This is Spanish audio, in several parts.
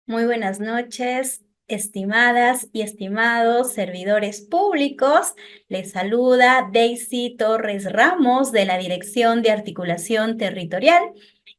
Muy buenas noches, estimadas y estimados servidores públicos. Les saluda Daisy Torres Ramos de la Dirección de Articulación Territorial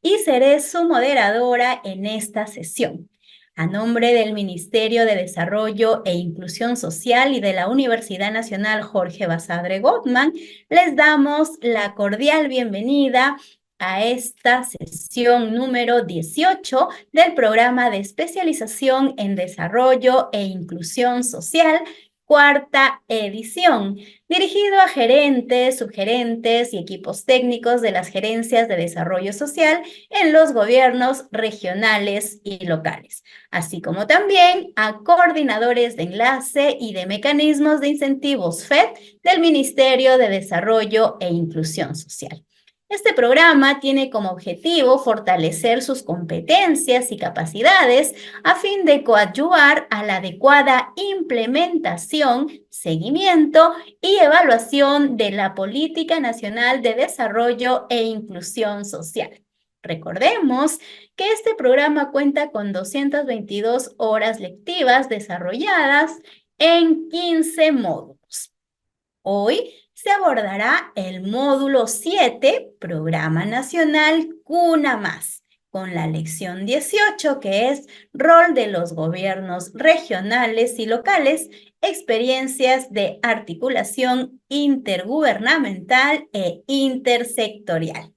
y seré su moderadora en esta sesión. A nombre del Ministerio de Desarrollo e Inclusión Social y de la Universidad Nacional Jorge Basadre Gottman, les damos la cordial bienvenida a esta sesión número 18 del programa de especialización en desarrollo e inclusión social, cuarta edición, dirigido a gerentes, subgerentes y equipos técnicos de las gerencias de desarrollo social en los gobiernos regionales y locales, así como también a coordinadores de enlace y de mecanismos de incentivos FED del Ministerio de Desarrollo e Inclusión Social. Este programa tiene como objetivo fortalecer sus competencias y capacidades a fin de coadyuvar a la adecuada implementación, seguimiento y evaluación de la Política Nacional de Desarrollo e Inclusión Social. Recordemos que este programa cuenta con 222 horas lectivas desarrolladas en 15 módulos. Hoy se abordará el módulo 7, Programa Nacional Cuna Más, con la lección 18, que es Rol de los Gobiernos Regionales y Locales, experiencias de articulación intergubernamental e intersectorial.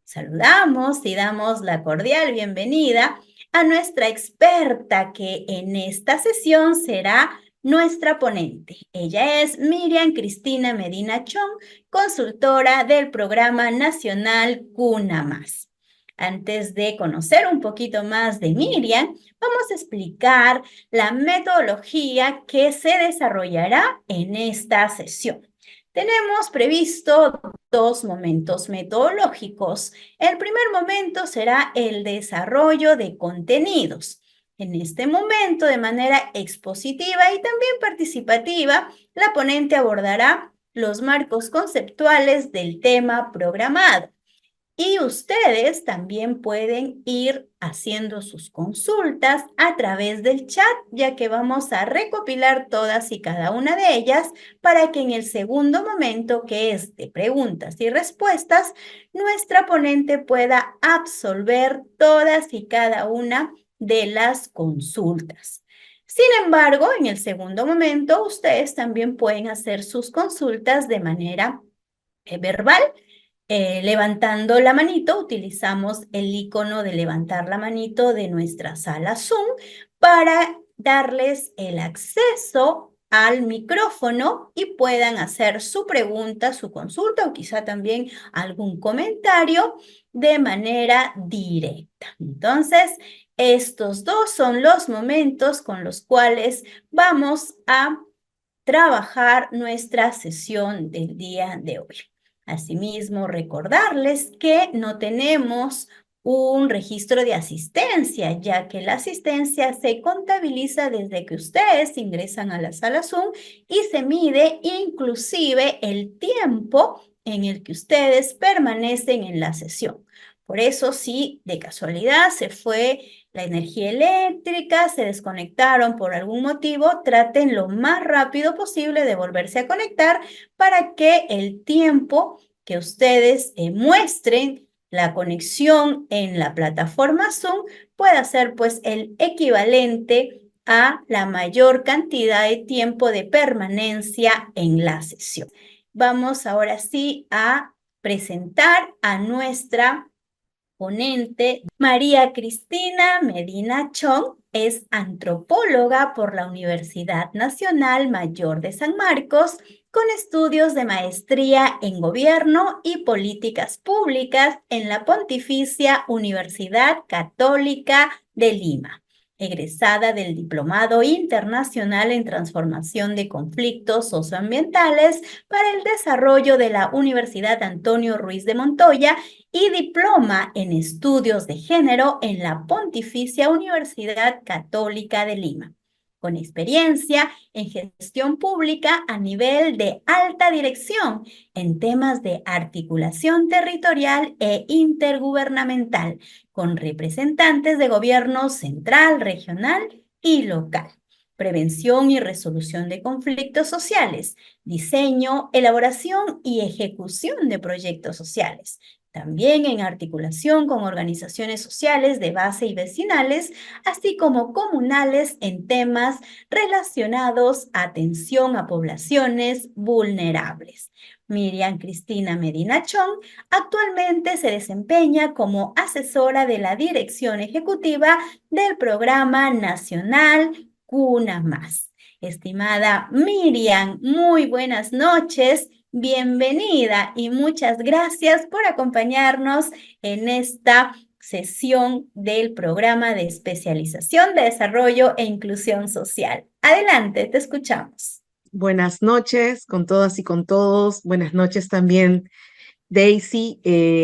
Saludamos y damos la cordial bienvenida a nuestra experta, que en esta sesión será nuestra ponente. Ella es Miriam Cristina Medina Chong, consultora del Programa Nacional Cuna Más. Antes de conocer un poquito más de Miriam, vamos a explicar la metodología que se desarrollará en esta sesión. Tenemos previsto dos momentos metodológicos. El primer momento será el desarrollo de contenidos. En este momento, de manera expositiva y también participativa, la ponente abordará los marcos conceptuales del tema programado. Y ustedes también pueden ir haciendo sus consultas a través del chat, ya que vamos a recopilar todas y cada una de ellas para que en el segundo momento, que es de preguntas y respuestas, nuestra ponente pueda absolver todas y cada una de las consultas. Sin embargo, en el segundo momento, ustedes también pueden hacer sus consultas de manera verbal. Levantando la manito, utilizamos el icono de levantar la manito de nuestra sala Zoom para darles el acceso al micrófono y puedan hacer su pregunta, su consulta o quizá también algún comentario de manera directa. Entonces, estos dos son los momentos con los cuales vamos a trabajar nuestra sesión del día de hoy. Asimismo, recordarles que no tenemos un registro de asistencia, ya que la asistencia se contabiliza desde que ustedes ingresan a la sala Zoom y se mide inclusive el tiempo en el que ustedes permanecen en la sesión. Por eso, si de casualidad se fue la energía eléctrica, se desconectaron por algún motivo, traten lo más rápido posible de volverse a conectar para que el tiempo que ustedes muestren la conexión en la plataforma Zoom pueda ser pues el equivalente a la mayor cantidad de tiempo de permanencia en la sesión. Vamos ahora sí a presentar a nuestra ponente. María Cristina Medina Chong es antropóloga por la Universidad Nacional Mayor de San Marcos, con estudios de maestría en Gobierno y Políticas Públicas en la Pontificia Universidad Católica de Lima. Egresada del Diplomado Internacional en Transformación de Conflictos Socioambientales para el Desarrollo de la Universidad Antonio Ruiz de Montoya y diploma en Estudios de Género en la Pontificia Universidad Católica de Lima. con experiencia en gestión pública a nivel de alta dirección en temas de articulación territorial e intergubernamental, con representantes de gobierno central, regional y local. Prevención y resolución de conflictos sociales, diseño, elaboración y ejecución de proyectos sociales. También en articulación con organizaciones sociales de base y vecinales, así como comunales en temas relacionados a atención a poblaciones vulnerables. Miriam Cristina Medina Chong actualmente se desempeña como asesora de la dirección ejecutiva del Programa Nacional Cuna Más. Estimada Miriam, muy buenas noches. Bienvenida y muchas gracias por acompañarnos en esta sesión del programa de especialización de desarrollo e inclusión social. Adelante, te escuchamos. Buenas noches con todas y con todos. Buenas noches también, Daisy.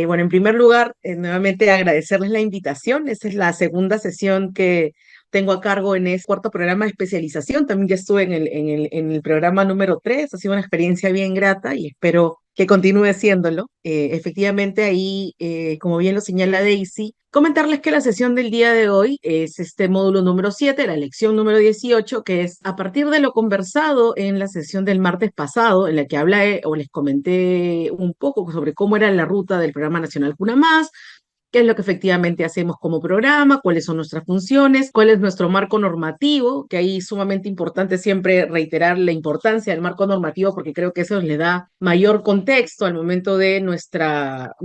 Bueno, en primer lugar, nuevamente agradecerles la invitación. Esta es la segunda sesión que tengo a cargo en este cuarto programa de especialización. También ya estuve en el programa número 3. Ha sido una experiencia bien grata y espero que continúe siéndolo. Efectivamente, ahí, como bien lo señala Daisy, comentarles que la sesión del día de hoy es este módulo número 7, la lección número 18, que es a partir de lo conversado en la sesión del martes pasado, en la que hablé o les comenté un poco sobre cómo era la ruta del Programa Nacional Cuna Más, qué es lo que efectivamente hacemos como programa, cuáles son nuestras funciones, cuál es nuestro marco normativo, que ahí es sumamente importante siempre reiterar la importancia del marco normativo porque creo que eso le da mayor contexto al momento de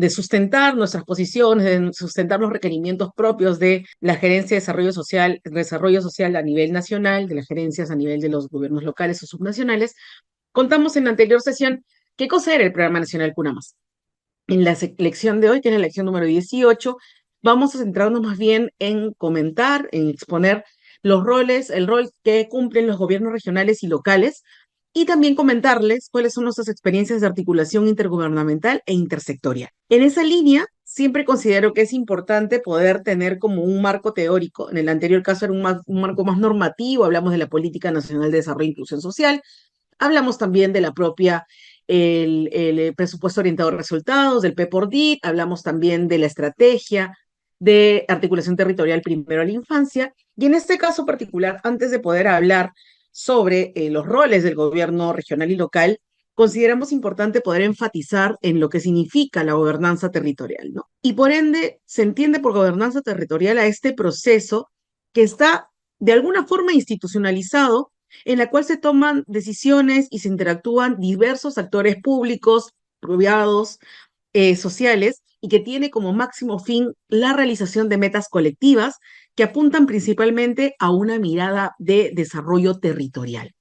sustentar nuestras posiciones, de sustentar los requerimientos propios de la Gerencia de Desarrollo Social a nivel nacional, de las gerencias a nivel de los gobiernos locales o subnacionales. Contamos en la anterior sesión qué cosa era el Programa Nacional CUNAMAS. En la lección de hoy, que es la lección número 18, vamos a centrarnos más bien en comentar, en exponer los roles, el rol que cumplen los gobiernos regionales y locales, y también comentarles cuáles son nuestras experiencias de articulación intergubernamental e intersectorial. En esa línea, siempre considero que es importante poder tener como un marco teórico. En el anterior caso era un marco más normativo, hablamos de la Política Nacional de Desarrollo e Inclusión Social, hablamos también de la propia el presupuesto orientado a resultados, del PPORDIT, hablamos también de la estrategia de articulación territorial primero a la infancia, y en este caso particular, antes de poder hablar sobre los roles del gobierno regional y local, consideramos importante poder enfatizar en lo que significa la gobernanza territorial, ¿no? Y por ende, se entiende por gobernanza territorial a este proceso que está de alguna forma institucionalizado, en la cual se toman decisiones y se interactúan diversos actores públicos, privados, sociales, y que tiene como máximo fin la realización de metas colectivas que apuntan principalmente a una mirada de desarrollo territorial,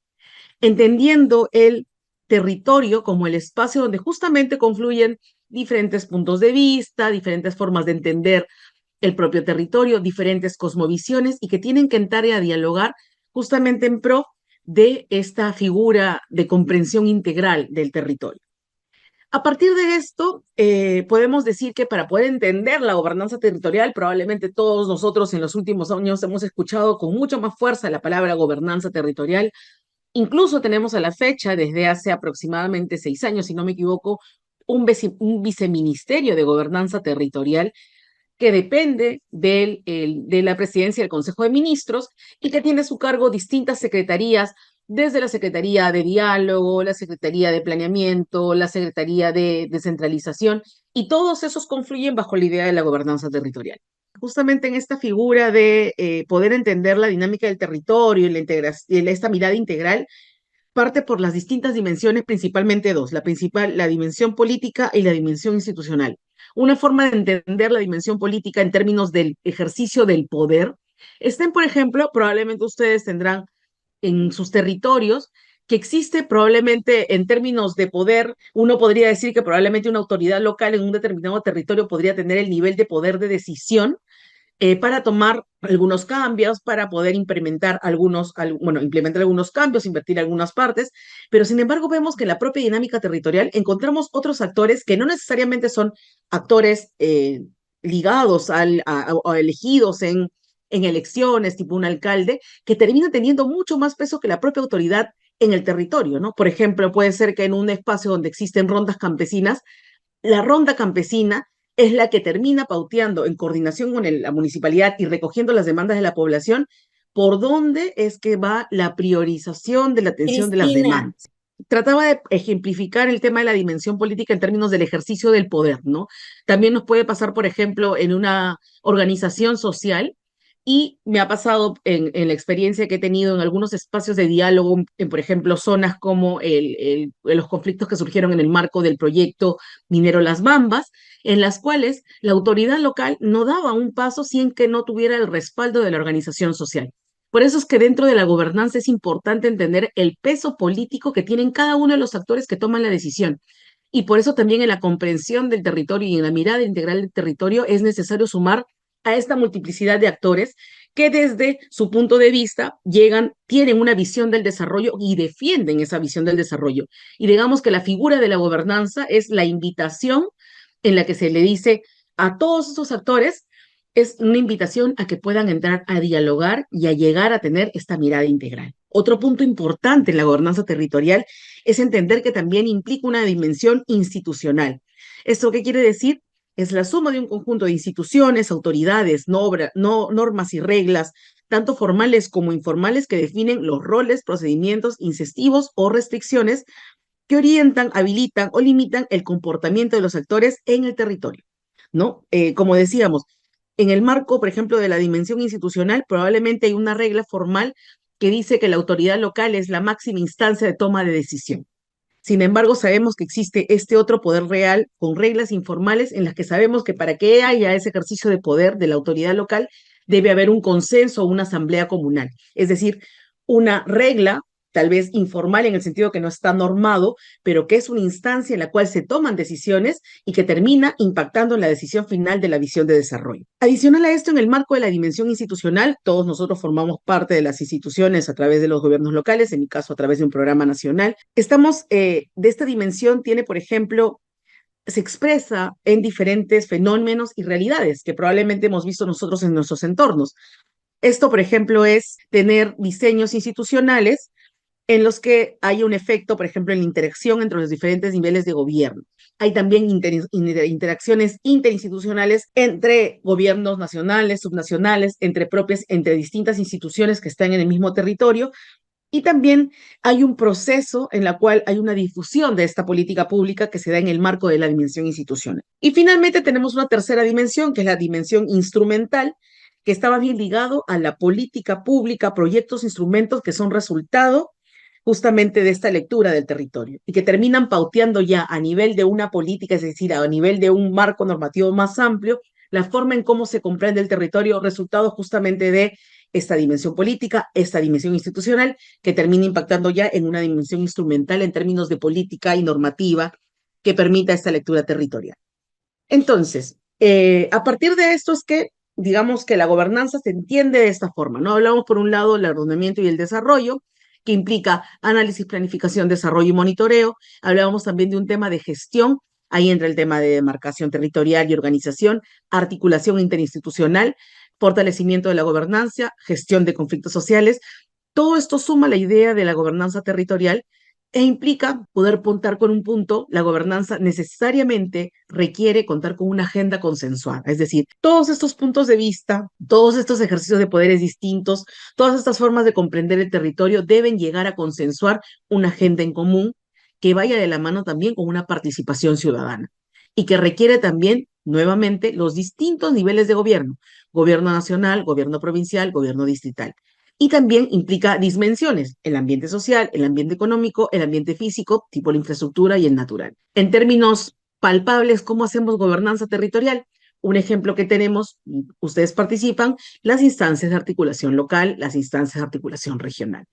entendiendo el territorio como el espacio donde justamente confluyen diferentes puntos de vista, diferentes formas de entender el propio territorio, diferentes cosmovisiones y que tienen que entrar a dialogar justamente en pro de esta figura de comprensión integral del territorio. A partir de esto, podemos decir que para poder entender la gobernanza territorial, probablemente todos nosotros en los últimos años hemos escuchado con mucha más fuerza la palabra gobernanza territorial. Incluso tenemos a la fecha, desde hace aproximadamente 6 años, si no me equivoco, un viceministerio de gobernanza territorial que depende de la presidencia del Consejo de Ministros y que tiene a su cargo distintas secretarías, desde la Secretaría de Diálogo, la Secretaría de Planeamiento, la Secretaría de Descentralización, y todos esos confluyen bajo la idea de la gobernanza territorial. Justamente en esta figura de poder entender la dinámica del territorio y esta mirada integral, parte por las distintas dimensiones, principalmente dos, la dimensión política y la dimensión institucional. Una forma de entender la dimensión política en términos del ejercicio del poder. Por ejemplo, probablemente ustedes tendrán en sus territorios que existe probablemente en términos de poder, uno podría decir que probablemente una autoridad local en un determinado territorio podría tener el nivel de poder de decisión para tomar algunos cambios, para poder implementar implementar algunos cambios, invertir algunas partes, pero sin embargo vemos que en la propia dinámica territorial encontramos otros actores que no necesariamente son actores ligados o elegidos en elecciones, tipo un alcalde, que termina teniendo mucho más peso que la propia autoridad en el territorio, ¿no? Por ejemplo, puede ser que en un espacio donde existen rondas campesinas, la ronda campesina es la que termina pauteando en coordinación con la municipalidad y recogiendo las demandas de la población, por dónde es que va la priorización de la atención de las Cristina, demandas. Trataba de ejemplificar el tema de la dimensión política en términos del ejercicio del poder, ¿no? También nos puede pasar, por ejemplo, en una organización social, y me ha pasado en la experiencia que he tenido en algunos espacios de diálogo, en, por ejemplo, zonas como los conflictos que surgieron en el marco del proyecto minero Las Bambas, en las cuales la autoridad local no daba un paso sin que no tuviera el respaldo de la organización social. Por eso es que dentro de la gobernanza es importante entender el peso político que tienen cada uno de los actores que toman la decisión. Y por eso también en la comprensión del territorio y en la mirada integral del territorio es necesario sumar a esta multiplicidad de actores que desde su punto de vista llegan, tienen una visión del desarrollo y defienden esa visión del desarrollo. Y digamos que la figura de la gobernanza es la invitación en la que se le dice a todos esos actores, es una invitación a que puedan entrar a dialogar y a llegar a tener esta mirada integral. Otro punto importante en la gobernanza territorial es entender que también implica una dimensión institucional. ¿Esto qué quiere decir? Es la suma de un conjunto de instituciones, autoridades, normas y reglas, tanto formales como informales, que definen los roles, procedimientos incentivos o restricciones que orientan, habilitan o limitan el comportamiento de los actores en el territorio, ¿no? Como decíamos, en el marco, por ejemplo, de la dimensión institucional, probablemente hay una regla formal que dice que la autoridad local es la máxima instancia de toma de decisión. Sin embargo, sabemos que existe este otro poder real con reglas informales en las que sabemos que para que haya ese ejercicio de poder de la autoridad local debe haber un consenso o una asamblea comunal. Es decir, una regla tal vez informal en el sentido que no está normado, pero que es una instancia en la cual se toman decisiones y que termina impactando en la decisión final de la visión de desarrollo. Adicional a esto, en el marco de la dimensión institucional, todos nosotros formamos parte de las instituciones a través de los gobiernos locales, en mi caso a través de un programa nacional. De esta dimensión tiene, por ejemplo, se expresa en diferentes fenómenos y realidades que probablemente hemos visto nosotros en nuestros entornos. Esto, por ejemplo, es tener diseños institucionales en los que hay un efecto, por ejemplo, en la interacción entre los diferentes niveles de gobierno. Hay también interacciones interinstitucionales entre gobiernos nacionales, subnacionales, entre distintas instituciones que están en el mismo territorio. Y también hay un proceso en el cual hay una difusión de esta política pública que se da en el marco de la dimensión institucional. Y finalmente tenemos una tercera dimensión, que es la dimensión instrumental, que está más bien ligado a la política pública, proyectos, instrumentos que son resultado justamente de esta lectura del territorio y que terminan pauteando ya a nivel de una política, es decir, a nivel de un marco normativo más amplio, la forma en cómo se comprende el territorio, resultado justamente de esta dimensión política, esta dimensión institucional, que termina impactando ya en una dimensión instrumental en términos de política y normativa que permita esta lectura territorial. Entonces, a partir de esto es que, digamos que la gobernanza se entiende de esta forma, ¿no? Hablamos por un lado del ordenamiento y el desarrollo, que implica análisis, planificación, desarrollo y monitoreo. Hablábamos también de un tema de gestión, ahí entra el tema de demarcación territorial y organización, articulación interinstitucional, fortalecimiento de la gobernanza, gestión de conflictos sociales. Todo esto suma la idea de la gobernanza territorial e implica poder contar con un punto. La gobernanza necesariamente requiere contar con una agenda consensuada, es decir, todos estos puntos de vista, todos estos ejercicios de poderes distintos, todas estas formas de comprender el territorio deben llegar a consensuar una agenda en común que vaya de la mano también con una participación ciudadana y que requiere también, nuevamente, los distintos niveles de gobierno: gobierno nacional, gobierno provincial, gobierno distrital. Y también implica dimensiones: el ambiente social, el ambiente económico, el ambiente físico, tipo la infraestructura y el natural. En términos palpables, ¿cómo hacemos gobernanza territorial? Un ejemplo que tenemos, ustedes participan, las instancias de articulación local, las instancias de articulación regional.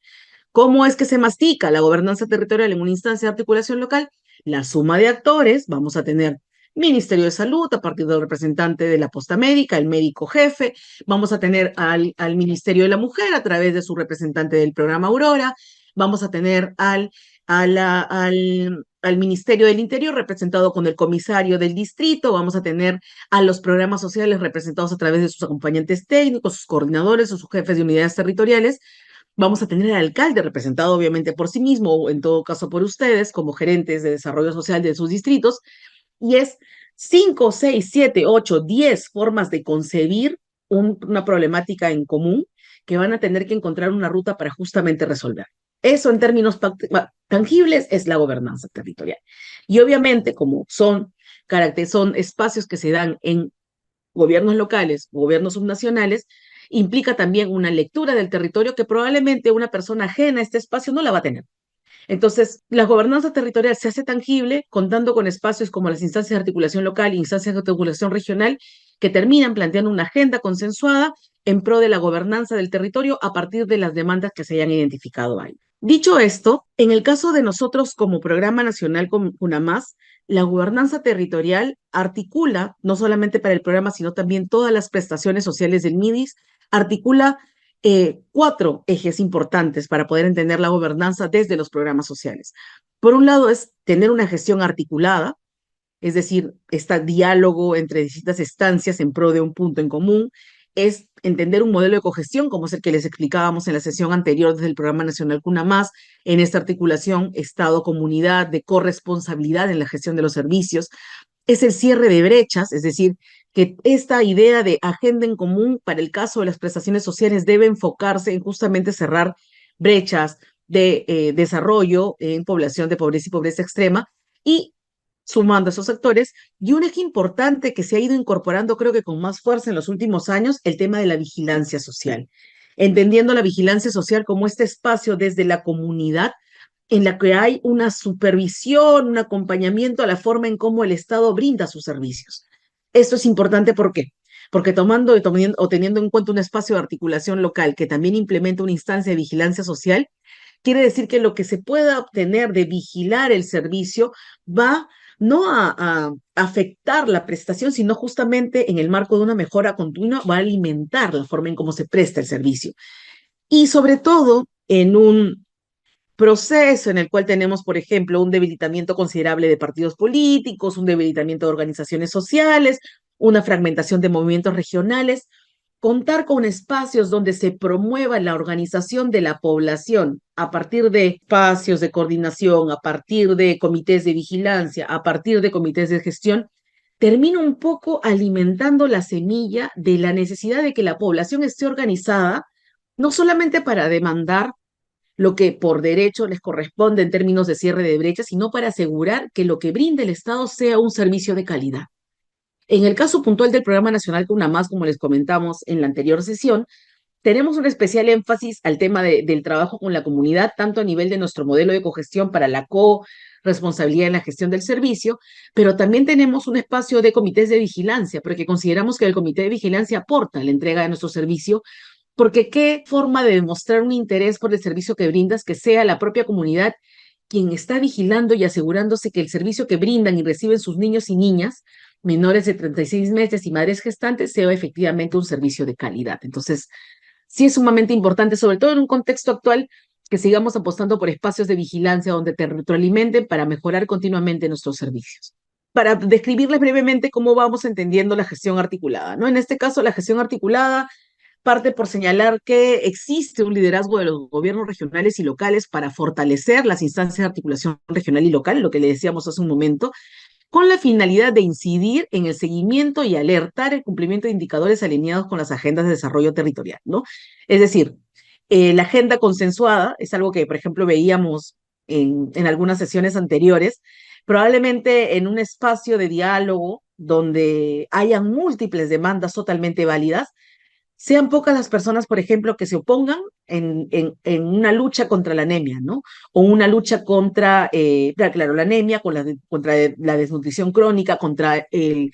¿Cómo es que se mastica la gobernanza territorial en una instancia de articulación local? La suma de actores. Vamos a tener Ministerio de Salud a partir del representante de la posta médica, el médico jefe. Vamos a tener al Ministerio de la Mujer a través de su representante del programa Aurora. Vamos a tener al al Ministerio del Interior representado con el comisario del distrito, vamos a tener a los programas sociales representados a través de sus acompañantes técnicos, sus coordinadores o sus jefes de unidades territoriales. Vamos a tener al alcalde representado obviamente por sí mismo o en todo caso por ustedes como gerentes de desarrollo social de sus distritos. Y es 5, 6, 7, 8, 10 formas de concebir una problemática en común que van a tener que encontrar una ruta para justamente resolver. Eso en términos tangibles es la gobernanza territorial. Y obviamente como son espacios que se dan en gobiernos locales, gobiernos subnacionales, implica también una lectura del territorio que probablemente una persona ajena a este espacio no la va a tener. Entonces, la gobernanza territorial se hace tangible contando con espacios como las instancias de articulación local e instancias de articulación regional que terminan planteando una agenda consensuada en pro de la gobernanza del territorio a partir de las demandas que se hayan identificado ahí. Dicho esto, en el caso de nosotros como Programa Nacional con UNAMAS, la gobernanza territorial articula, no solamente para el programa, sino también todas las prestaciones sociales del MIDIS, articula 4 ejes importantes para poder entender la gobernanza desde los programas sociales. Por un lado es tener una gestión articulada, es decir, este diálogo entre distintas instancias en pro de un punto en común, es entender un modelo de cogestión, como es el que les explicábamos en la sesión anterior desde el Programa Nacional Cuna Más, en esta articulación Estado-Comunidad, de corresponsabilidad en la gestión de los servicios, es el cierre de brechas, es decir, que esta idea de agenda en común para el caso de las prestaciones sociales debe enfocarse en justamente cerrar brechas de desarrollo en población de pobreza y pobreza extrema y sumando a esos sectores. Y un eje importante que se ha ido incorporando, creo que con más fuerza en los últimos años, el tema de la vigilancia social. Entendiendo la vigilancia social como este espacio desde la comunidad en la que hay una supervisión, un acompañamiento a la forma en cómo el Estado brinda sus servicios. Esto es importante, ¿por qué? Porque teniendo en cuenta un espacio de articulación local que también implementa una instancia de vigilancia social, quiere decir que lo que se pueda obtener de vigilar el servicio va no a afectar la prestación, sino justamente en el marco de una mejora continua, va a alimentar la forma en cómo se presta el servicio. Y sobre todo en un proceso en el cual tenemos, por ejemplo, un debilitamiento considerable de partidos políticos, un debilitamiento de organizaciones sociales, una fragmentación de movimientos regionales, contar con espacios donde se promueva la organización de la población a partir de espacios de coordinación, a partir de comités de vigilancia, a partir de comités de gestión, termina un poco alimentando la semilla de la necesidad de que la población esté organizada, no solamente para demandar lo que por derecho les corresponde en términos de cierre de brechas, sino para asegurar que lo que brinde el Estado sea un servicio de calidad. En el caso puntual del Programa Nacional CUNAMAS, como les comentamos en la anterior sesión, tenemos un especial énfasis al tema del trabajo con la comunidad, tanto a nivel de nuestro modelo de cogestión para la corresponsabilidad en la gestión del servicio, pero también tenemos un espacio de comités de vigilancia, porque consideramos que el comité de vigilancia aporta la entrega de nuestro servicio, porque qué forma de demostrar un interés por el servicio que brindas que sea la propia comunidad quien está vigilando y asegurándose que el servicio que brindan y reciben sus niños y niñas menores de 36 meses y madres gestantes sea efectivamente un servicio de calidad. Entonces, sí es sumamente importante, sobre todo en un contexto actual, que sigamos apostando por espacios de vigilancia donde te retroalimenten para mejorar continuamente nuestros servicios. Para describirles brevemente cómo vamos entendiendo la gestión articulada, ¿no? En este caso, la gestión articulada parte por señalar que existe un liderazgo de los gobiernos regionales y locales para fortalecer las instancias de articulación regional y local, lo que le decíamos hace un momento, con la finalidad de incidir en el seguimiento y alertar el cumplimiento de indicadores alineados con las agendas de desarrollo territorial, ¿no? Es decir, la agenda consensuada es algo que, por ejemplo, veíamos en algunas sesiones anteriores, probablemente en un espacio de diálogo donde haya múltiples demandas totalmente válidas, sean pocas las personas, por ejemplo, que se opongan en una lucha contra la anemia, ¿no? O una lucha contra, claro, la anemia, contra la desnutrición crónica, contra el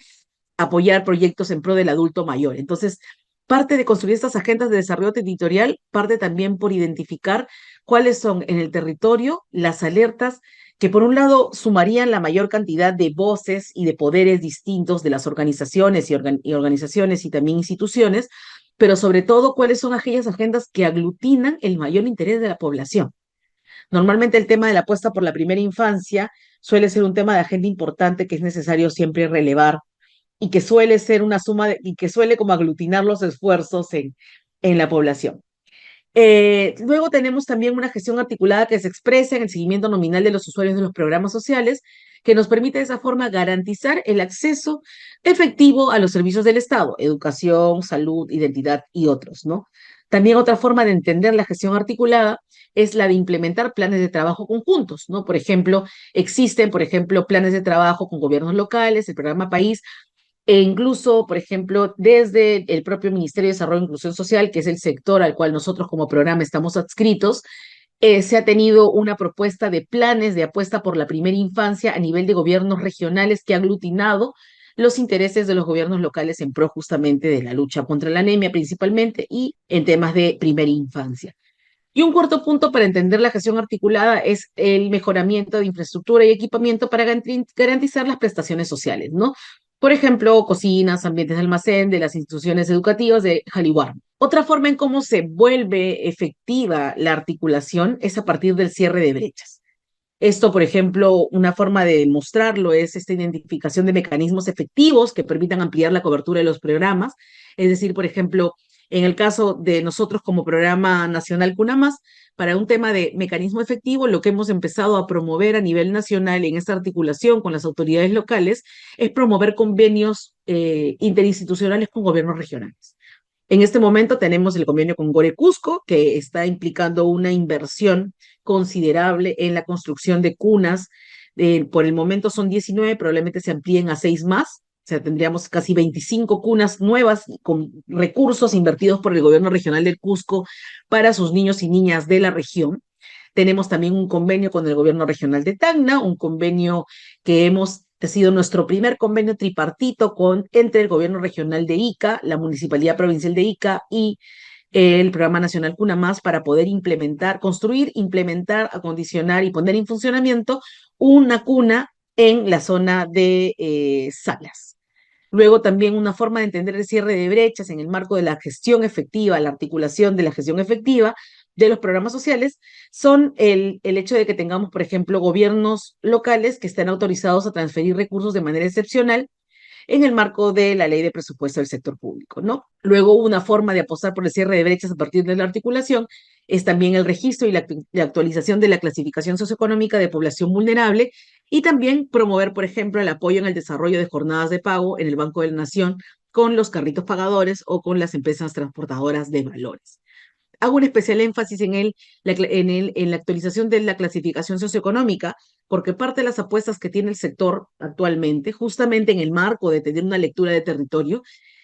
apoyar proyectos en pro del adulto mayor. Entonces, parte de construir estas agendas de desarrollo territorial, parte también por identificar cuáles son en el territorio las alertas que por un lado sumarían la mayor cantidad de voces y de poderes distintos de las organizaciones y organizaciones y también instituciones, pero sobre todo cuáles son aquellas agendas que aglutinan el mayor interés de la población. Normalmente el tema de la apuesta por la primera infancia suele ser un tema de agenda importante que es necesario siempre relevar y que suele ser una y que suele como aglutinar los esfuerzos en la población. Luego tenemos también una gestión articulada que se expresa en el seguimiento nominal de los usuarios de los programas sociales, que nos permite de esa forma garantizar el acceso efectivo a los servicios del Estado, educación, salud, identidad y otros, ¿no? También otra forma de entender la gestión articulada es la de implementar planes de trabajo conjuntos, ¿no? Por ejemplo, existen, por ejemplo, planes de trabajo con gobiernos locales, el programa País, e incluso, por ejemplo, desde el propio Ministerio de Desarrollo e Inclusión Social, que es el sector al cual nosotros como programa estamos adscritos, se ha tenido una propuesta de planes de apuesta por la primera infancia a nivel de gobiernos regionales que ha aglutinado los intereses de los gobiernos locales en pro justamente de la lucha contra la anemia principalmente y en temas de primera infancia. Y un cuarto punto para entender la gestión articulada es el mejoramiento de infraestructura y equipamiento para garantizar las prestaciones sociales, ¿no? Por ejemplo, cocinas, ambientes de almacén de las instituciones educativas de Jaliwarm. Otra forma en cómo se vuelve efectiva la articulación es a partir del cierre de brechas. Esto, por ejemplo, una forma de demostrarlo es esta identificación de mecanismos efectivos que permitan ampliar la cobertura de los programas. Es decir, por ejemplo, en el caso de nosotros como programa nacional CUNAMAS, para un tema de mecanismo efectivo, lo que hemos empezado a promover a nivel nacional en esta articulación con las autoridades locales es promover convenios interinstitucionales con gobiernos regionales. En este momento tenemos el convenio con Gore Cusco, que está implicando una inversión considerable en la construcción de cunas. Por el momento son 19, probablemente se amplíen a 6 más. O sea, tendríamos casi 25 cunas nuevas con recursos invertidos por el gobierno regional del Cusco para sus niños y niñas de la región. Tenemos también un convenio con el gobierno regional de Tacna, un convenio que ha sido nuestro primer convenio tripartito entre el gobierno regional de Ica, la Municipalidad Provincial de Ica y el Programa Nacional Cuna Más para poder construir, implementar, acondicionar y poner en funcionamiento una cuna en la zona de Salas. Luego también una forma de entender el cierre de brechas en el marco de la gestión efectiva, la articulación de la gestión efectiva de los programas sociales, son el hecho de que tengamos, por ejemplo, gobiernos locales que estén autorizados a transferir recursos de manera excepcional en el marco de la ley de presupuesto del sector público, ¿no? Luego, una forma de apostar por el cierre de brechas a partir de la articulación es también el registro y la actualización de la clasificación socioeconómica de población vulnerable y también promover, por ejemplo, el apoyo en el desarrollo de jornadas de pago en el Banco de la Nación con los carritos pagadores o con las empresas transportadoras de valores. Hago un especial énfasis en la actualización de la clasificación socioeconómica, porque parte de las apuestas que tiene el sector actualmente, justamente en el marco de tener una lectura de territorio,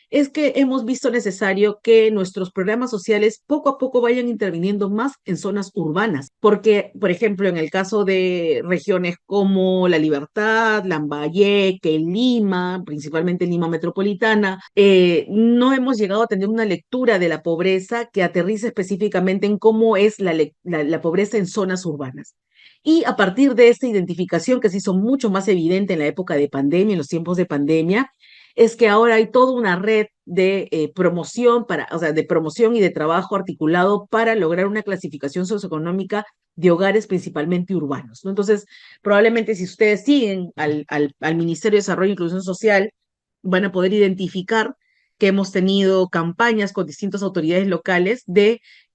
es que hemos visto necesario que nuestros programas sociales poco a poco vayan interviniendo más en zonas urbanas, porque, por ejemplo, en el caso de regiones como La Libertad, Lambayeque, Lima, principalmente Lima Metropolitana, no hemos llegado a tener una lectura de la pobreza que aterrice específicamente en cómo es la pobreza en zonas urbanas. Y a partir de esta identificación que se hizo mucho más evidente en la época de pandemia, en los tiempos de pandemia, es que ahora hay toda una red de promoción o sea, de promoción y de trabajo articulado para lograr una clasificación socioeconómica de hogares principalmente urbanos, ¿no? Entonces, probablemente si ustedes siguen al Ministerio de Desarrollo e Inclusión Social, van a poder identificar que hemos tenido campañas con distintas autoridades locales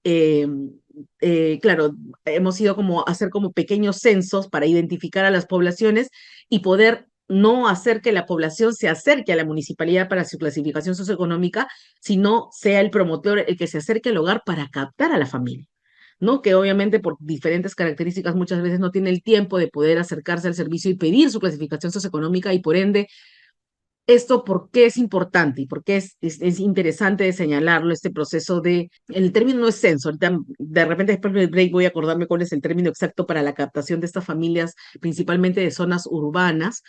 eh, claro, hemos ido como a hacer como pequeños censos para identificar a las poblaciones y poder no hacer que la población se acerque a la municipalidad para su clasificación socioeconómica, sino sea el promotor el que se acerque al hogar para captar a la familia, ¿no? Que obviamente por diferentes características muchas veces no tiene el tiempo de poder acercarse al servicio y pedir su clasificación socioeconómica y por ende esto por qué es importante y por qué es interesante de señalarlo, este proceso el término no es censo, ahorita de repente después del break voy a acordarme cuál es el término exacto para la captación de estas familias, principalmente de zonas urbanas,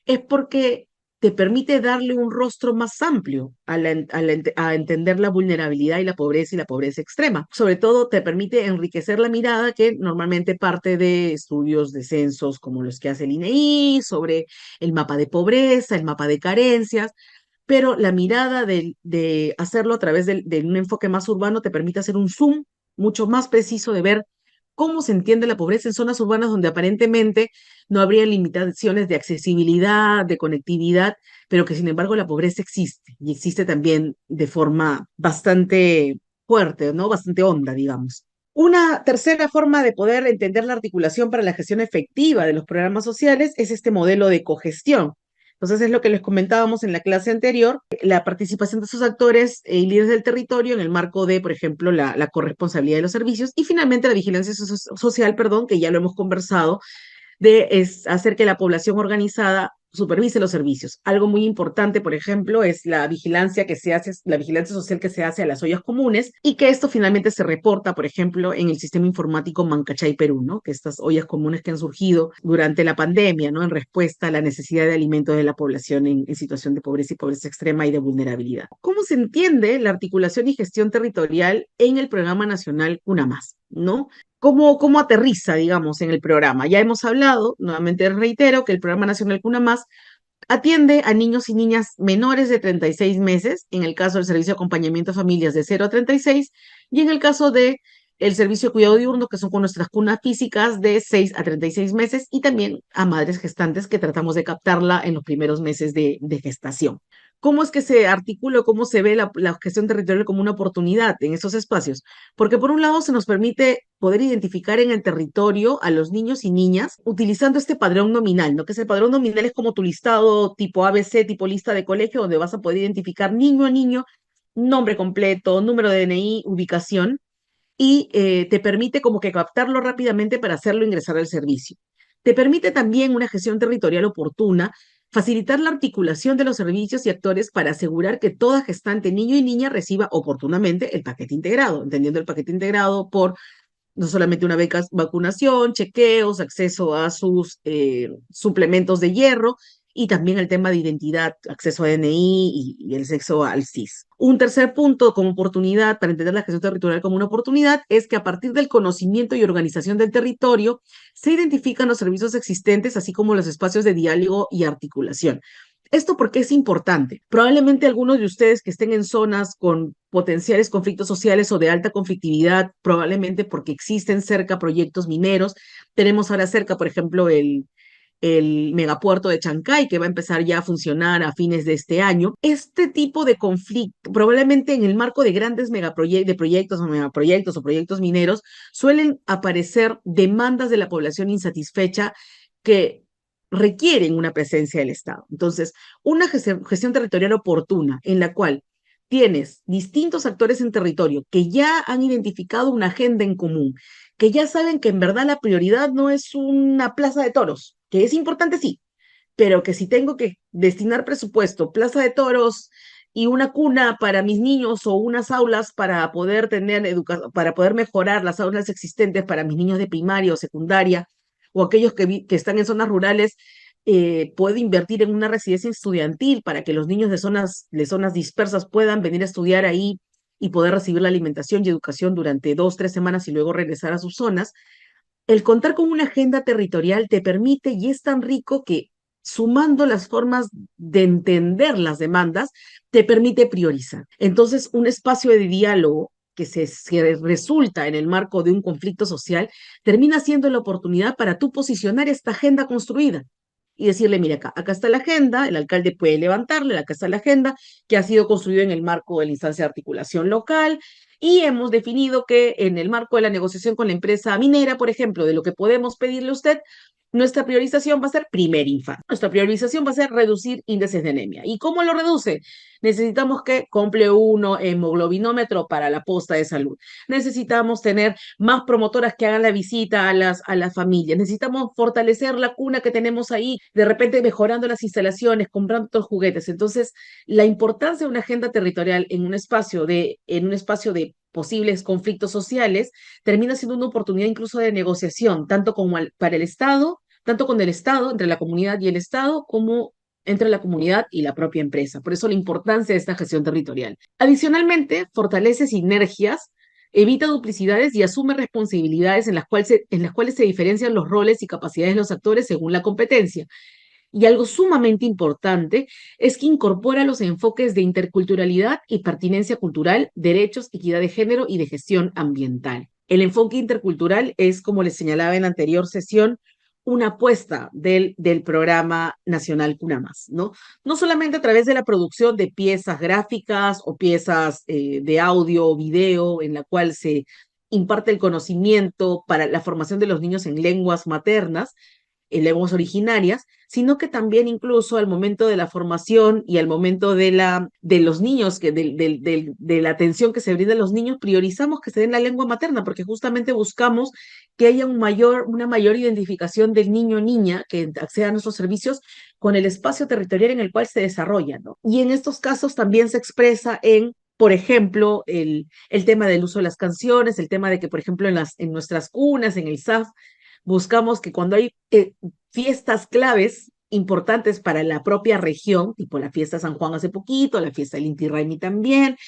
es porque te permite darle un rostro más amplio a entender la vulnerabilidad y la pobreza extrema. Sobre todo te permite enriquecer la mirada que normalmente parte de estudios de censos como los que hace el INEI sobre el mapa de pobreza, el mapa de carencias, pero la mirada de hacerlo a través de un enfoque más urbano te permite hacer un zoom mucho más preciso de ver cómo se entiende la pobreza en zonas urbanas donde aparentemente no habría limitaciones de accesibilidad, de conectividad, pero que sin embargo la pobreza existe y existe también de forma bastante fuerte, ¿no? Bastante honda, digamos. Una tercera forma de poder entender la articulación para la gestión efectiva de los programas sociales es este modelo de cogestión. Entonces, es lo que les comentábamos en la clase anterior, la participación de esos actores y líderes del territorio en el marco de, por ejemplo, la corresponsabilidad de los servicios y finalmente la vigilancia social, perdón, que ya lo hemos conversado, hacer que la población organizada supervise los servicios. Algo muy importante, por ejemplo, es la vigilancia que se hace, la vigilancia social que se hace a las ollas comunes y que esto finalmente se reporta, por ejemplo, en el sistema informático Mancachay Perú, ¿no? Que estas ollas comunes que han surgido durante la pandemia, ¿no? En respuesta a la necesidad de alimentos de la población en situación de pobreza y pobreza extrema y de vulnerabilidad. ¿Cómo se entiende la articulación y gestión territorial en el Programa Nacional Una Más, ¿no? ¿Cómo aterriza, digamos, en el programa? Ya hemos hablado, nuevamente reitero, que el Programa Nacional Cuna Más atiende a niños y niñas menores de 36 meses, en el caso del Servicio de Acompañamiento a Familias de 0 a 36, y en el caso de el servicio de cuidado diurno, que son con nuestras cunas físicas de 6 a 36 meses, y también a madres gestantes que tratamos de captarla en los primeros meses de gestación. ¿Cómo es que se articula, cómo se ve la gestión territorial como una oportunidad en esos espacios? Porque por un lado se nos permite poder identificar en el territorio a los niños y niñas utilizando este padrón nominal, ¿no? Que es el padrón nominal es como tu listado tipo ABC, tipo lista de colegio, donde vas a poder identificar niño a niño, nombre completo, número de DNI, ubicación, y te permite como que captarlo rápidamente para hacerlo ingresar al servicio. Te permite también una gestión territorial oportuna, facilitar la articulación de los servicios y actores para asegurar que toda gestante, niño y niña, reciba oportunamente el paquete integrado, entendiendo el paquete integrado por no solamente una vacunación, chequeos, acceso a sus suplementos de hierro y también el tema de identidad, acceso a DNI y el sexo al CIS. Un tercer punto como oportunidad para entender la gestión territorial como una oportunidad es que a partir del conocimiento y organización del territorio se identifican los servicios existentes, así como los espacios de diálogo y articulación. ¿Esto por qué es importante? Probablemente algunos de ustedes que estén en zonas con potenciales conflictos sociales o de alta conflictividad, probablemente porque existen cerca proyectos mineros. Tenemos ahora cerca, por ejemplo, el megapuerto de Chancay, que va a empezar ya a funcionar a fines de este año. Este tipo de conflicto, probablemente en el marco de grandes proyectos o megaproyectos o proyectos mineros, suelen aparecer demandas de la población insatisfecha que requieren una presencia del Estado. Entonces, una gestión territorial oportuna en la cual tienes distintos actores en territorio que ya han identificado una agenda en común, que ya saben que en verdad la prioridad no es una plaza de toros, que es importante sí, pero que si tengo que destinar presupuesto, plaza de toros y una cuna para mis niños o unas aulas para poder para poder mejorar las aulas existentes para mis niños de primaria o secundaria o aquellos que están en zonas rurales, puedo invertir en una residencia estudiantil para que los niños de zonas dispersas puedan venir a estudiar ahí y poder recibir la alimentación y educación durante 2, 3 semanas y luego regresar a sus zonas. El contar con una agenda territorial te permite y es tan rico que sumando las formas de entender las demandas, te permite priorizar. Entonces, un espacio de diálogo que resulta en el marco de un conflicto social, termina siendo la oportunidad para tú posicionar esta agenda construida y decirle, mira, acá está la agenda, el alcalde puede levantarle, acá está la agenda que ha sido construida en el marco de la instancia de articulación local, y hemos definido que en el marco de la negociación con la empresa minera, por ejemplo, de lo que podemos pedirle a usted, nuestra priorización va a ser primer infarto. Nuestra priorización va a ser reducir índices de anemia. ¿Y cómo lo reduce? Necesitamos que compre uno hemoglobinómetro para la posta de salud. Necesitamos tener más promotoras que hagan la visita a las familias. Necesitamos fortalecer la cuna que tenemos ahí, de repente mejorando las instalaciones, comprando otros juguetes. Entonces, la importancia de una agenda territorial en un espacio de posibles conflictos sociales, termina siendo una oportunidad incluso de negociación, para el Estado, tanto con el Estado, entre la comunidad y el Estado, como entre la comunidad y la propia empresa. Por eso la importancia de esta gestión territorial. Adicionalmente, fortalece sinergias, evita duplicidades y asume responsabilidades en las cuales se diferencian los roles y capacidades de los actores según la competencia. Y algo sumamente importante es que incorpora los enfoques de interculturalidad y pertinencia cultural, derechos, equidad de género y de gestión ambiental. El enfoque intercultural es, como les señalaba en la anterior sesión, una apuesta del programa nacional CUNAMAS, ¿no? No solamente a través de la producción de piezas gráficas o piezas de audio o video en la cual se imparte el conocimiento para la formación de los niños en lenguas maternas, en lenguas originarias, sino que también incluso al momento de la formación y al momento de los niños, de la atención que se brinda a los niños, priorizamos que se den la lengua materna, porque justamente buscamos que haya una mayor identificación del niño o niña que acceda a nuestros servicios con el espacio territorial en el cual se desarrolla, ¿no? Y en estos casos también se expresa en por ejemplo, el tema del uso de las canciones, el tema de que, por ejemplo, en nuestras cunas, en el SAF, buscamos que cuando hay fiestas claves importantes para la propia región, tipo la fiesta de San Juan hace poquito, la fiesta del Inti Raymi también,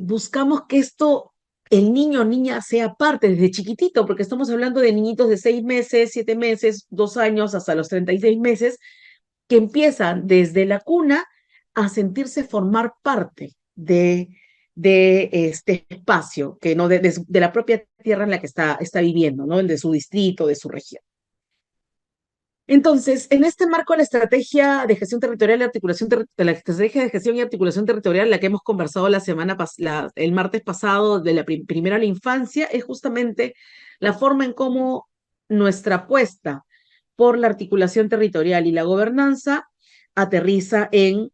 buscamos que esto, el niño o niña sea parte desde chiquitito, porque estamos hablando de niñitos de 6 meses, 7 meses, 2 años, hasta los 36 meses, que empiezan desde la cuna a sentirse formar parte de este espacio, que no de la propia tierra en la que está viviendo, ¿no? De su distrito, de su región. Entonces, en este marco, la estrategia de gestión territorial y articulación la estrategia de gestión y articulación territorial, la que hemos conversado el martes pasado de la primera a la infancia, es justamente la forma en cómo nuestra apuesta por la articulación territorial y la gobernanza aterriza en